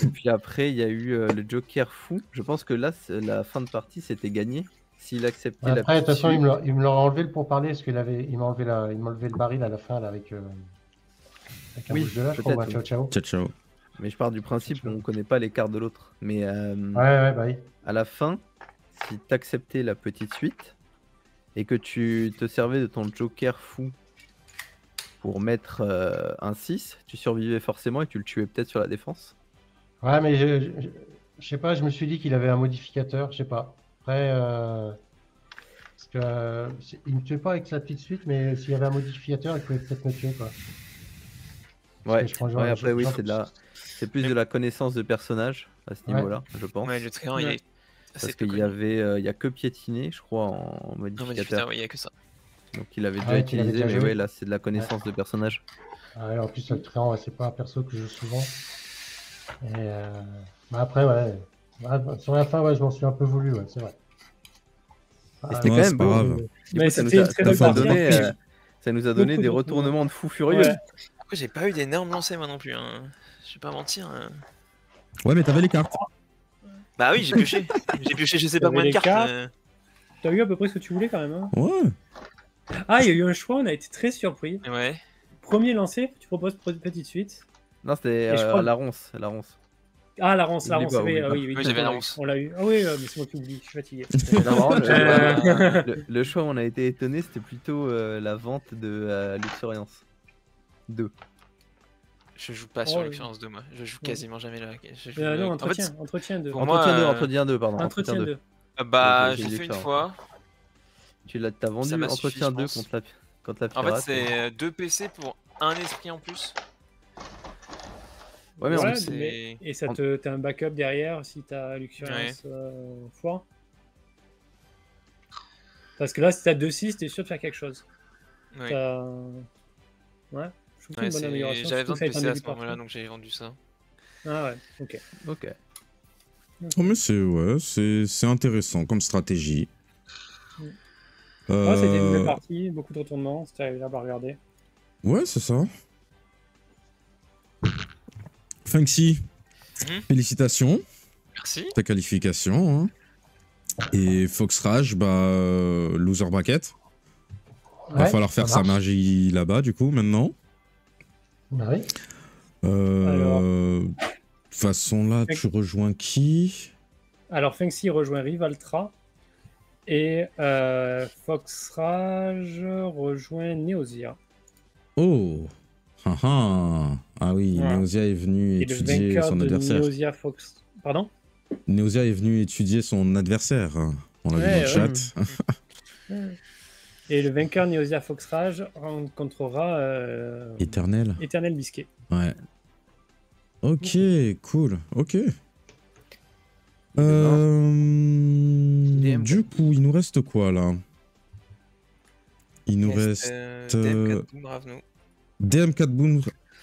Et puis après, il y a eu le joker fou. Je pense que là, la fin de partie, c'était gagné. S'il acceptait la Après, de toute petite façon, suite. il me l'aurait enlevé le pourparler parce il m'a enlevé le baril à la fin là, avec un Oui, bouche de là, je crois. peut-être, Ciao, ciao. Ciao, ciao. Mais je pars du principe qu'on connaît pas les cartes de l'autre. Mais Ouais, bah oui. à la fin, si t'acceptais la petite suite et que tu te servais de ton joker fou pour mettre un 6, tu survivais forcément et tu le tuais peut-être sur la défense. Ouais, mais je sais pas, je me suis dit qu'il avait un modificateur, je sais pas. Après, parce que il me tuait pas avec sa petite suite, mais s'il y avait un modificateur, il pouvait peut-être me tuer, quoi. Ouais, je prends ouais, après oui, c'est plus de la connaissance de personnage à ce Ouais. niveau-là, je pense. Ouais, le tréant, il est assez Parce peu qu'il y connu. avait, il y a que piétiné, je crois, en Non, mais putain, modificateur. ouais, il y a que ça. Donc il avait déjà Ouais, qu'il avait utilisé, déjà mais joué. ouais, là c'est de la connaissance de personnage. Ouais, en plus, le Tréant, ouais, c'est pas un perso que je joue souvent. Et bah après, ouais. Ouais, sur la fin, ouais, je m'en suis un peu voulu, ouais, c'est vrai. Et c'était Ouais, quand c'est même pas beau. grave. Du Mais coup, ça nous c'était a, une très ça belle nous a partie, donné, en plus. ça nous a donné Beaucoup des de retournements de fous furieux. Ouais. Après, j'ai pas eu d'énormes lancers, moi non plus. Hein. Je vais pas mentir. Ouais, mais t'avais les cartes. Bah oui, j'ai pioché. J'ai pioché, je sais pas T'avais combien de les cartes. cartes. T'as eu à peu près ce que tu voulais quand même. Hein. Ouais. Ah, il y a eu un choix, on a été très surpris. Ouais. Premier lancé, tu proposes petite suite. Non, c'était Et je crois- la ronce, la ronce. Ah, la ronce, Oublie pas, oublie pas. oui, Oui, j'avais on la l'a eu, ronce. on l'a eu. Ah oui, mais c'est moi qui oublie, je suis fatigué. Non, vraiment, Euh, le choix où on a été étonné, c'était plutôt la vente de Luxuriance 2. Je joue pas sur Oh, l'expérience de moi. Je joue quasiment jamais là. Je joue, non, en fait, entretien 2. pour moi, Entretien 2, pardon. Entretien 2. bah, J'ai j'ai dit fait une différent. fois. T'as vendu m'a Entretien suffi, je 2 pense. contre la En fait, pirate. c'est 2 PC pour un esprit en plus. Ouais, mais Ouais, on- c'est- et t'as un backup derrière si t'as Luxuriance foire. Parce que là, si t'as 2-6, t'es sûr de faire quelque chose. Ouais. T'as- Ouais, je trouve que c'est Ouais, une bonne amélioration. j'avais surtout besoin de que ça a été PC un à début ce de moment-là, partie. donc j'ai vendu ça. Ah ouais, ok. Ok. Oh, mais c'est intéressant comme stratégie. Ah, c'était une belle Euh, partie, beaucoup de retournements, c'était agréable à regarder. Ouais, c'est ça. Funksy, Mhm. félicitations, Merci. ta qualification. Hein. Et Fox Rage, loser bracket. Va Ouais, falloir faire ça sa marche. magie là-bas, du coup, maintenant. Bah oui. Alors. De toute façon, là, tu rejoins qui? Alors, Fengxi rejoint Rivaltra et Fox Rage rejoint Neosia. Oh! Ah oui, Voilà. Neosia est venu Et le étudier vainqueur son de adversaire. Neosia Fox. Pardon? Neosia est venu étudier son adversaire. Hein. On l'a vu Ouais, dans le ouais. chat. Et le vainqueur Neosia Fox Rage rencontrera Éternel. Éternel Bisquet. Ouais. Ok, cool. Ok. DM4. Du coup, il nous reste quoi là? Il nous reste DM4 Boom Ravno. DM4 Boom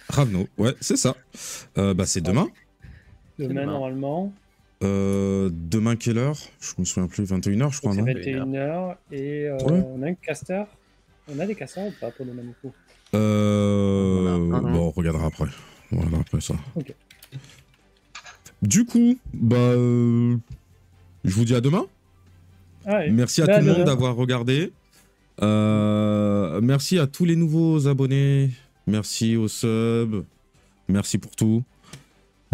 Ravno. Ouais, c'est ça. C'est demain. Demain, demain. normalement. Demain, quelle heure? Je me souviens plus. 21h, je crois, C'est non? 21h. Et Ouais. on a un caster. On a des casters ou pas pour demain, du coup? Bon, on regardera après. On regardera après ça. Ok. Du coup, je vous dis à demain. Ah, ouais. Merci à Bah, tout le monde demain. d'avoir regardé. Merci à tous les nouveaux abonnés. Merci aux subs. Merci pour tout.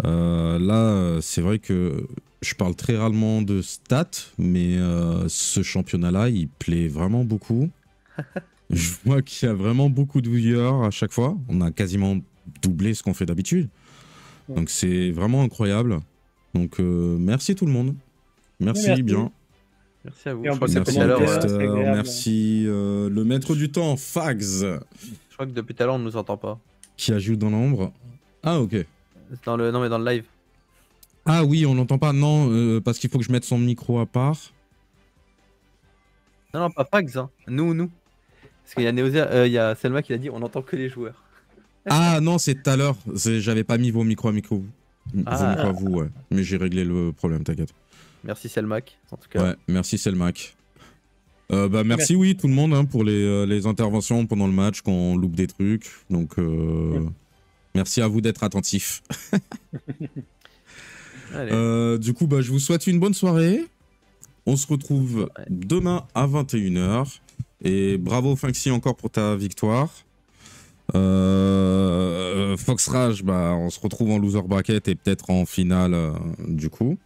Là, c'est vrai que je parle très rarement de stats, mais ce championnat-là, il plaît vraiment beaucoup. Je vois qu'il y a vraiment beaucoup de viewers à chaque fois. On a quasiment doublé ce qu'on fait d'habitude. Ouais. Donc c'est vraiment incroyable. Donc merci tout le monde. Merci, Merci. bien. Merci à vous. Et on Je crois peut que se depuis Merci tout à l'heure, commenter, Caster, c'est agréable. merci le maître du temps, Fags, je crois que depuis tout à l'heure, on ne nous entend pas. qui ajoute dans l'ombre. Ah ok. Non, mais dans le live. Ah oui, on l'entend pas, non, parce qu'il faut que je mette son micro à part. Non, pas Fags, hein. Nous. Parce qu'il y a Neosia, il y a Selma qui a dit on n'entend que les joueurs. Ah non, c'est tout à l'heure, j'avais pas mis vos micros à micro. Ah. Vous, pas vous, ouais. Mais j'ai réglé le problème, t'inquiète. Merci Selmac, en tout cas. Ouais, merci Selmac. Merci, oui, tout le monde, hein, pour les interventions pendant le match, quand on loupe des trucs. Donc, merci à vous d'être attentifs. Allez. Du coup, je vous souhaite une bonne soirée. On se retrouve demain à 21h. Et bravo Funksy encore pour ta victoire. Fox Rage, on se retrouve en loser bracket et peut-être en finale du coup.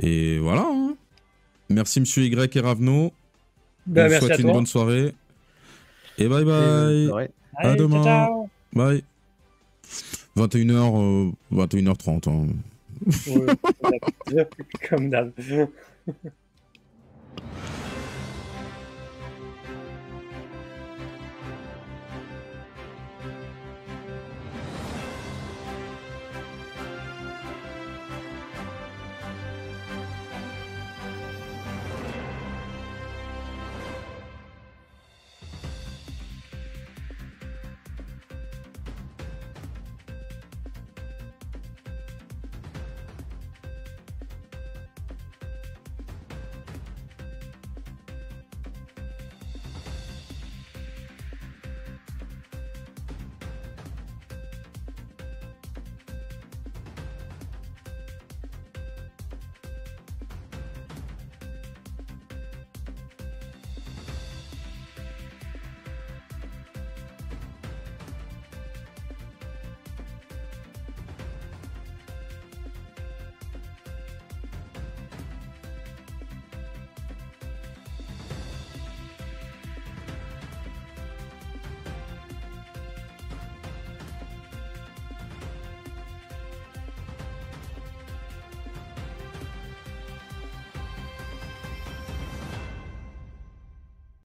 Et voilà. Hein. Merci Monsieur Y et Ravno. On vous merci souhaite à une toi. bonne soirée. Et bye bye. À Allez, demain. ciao. Bye. 21h, 21h30. Hein. Ouais, comme d'hab.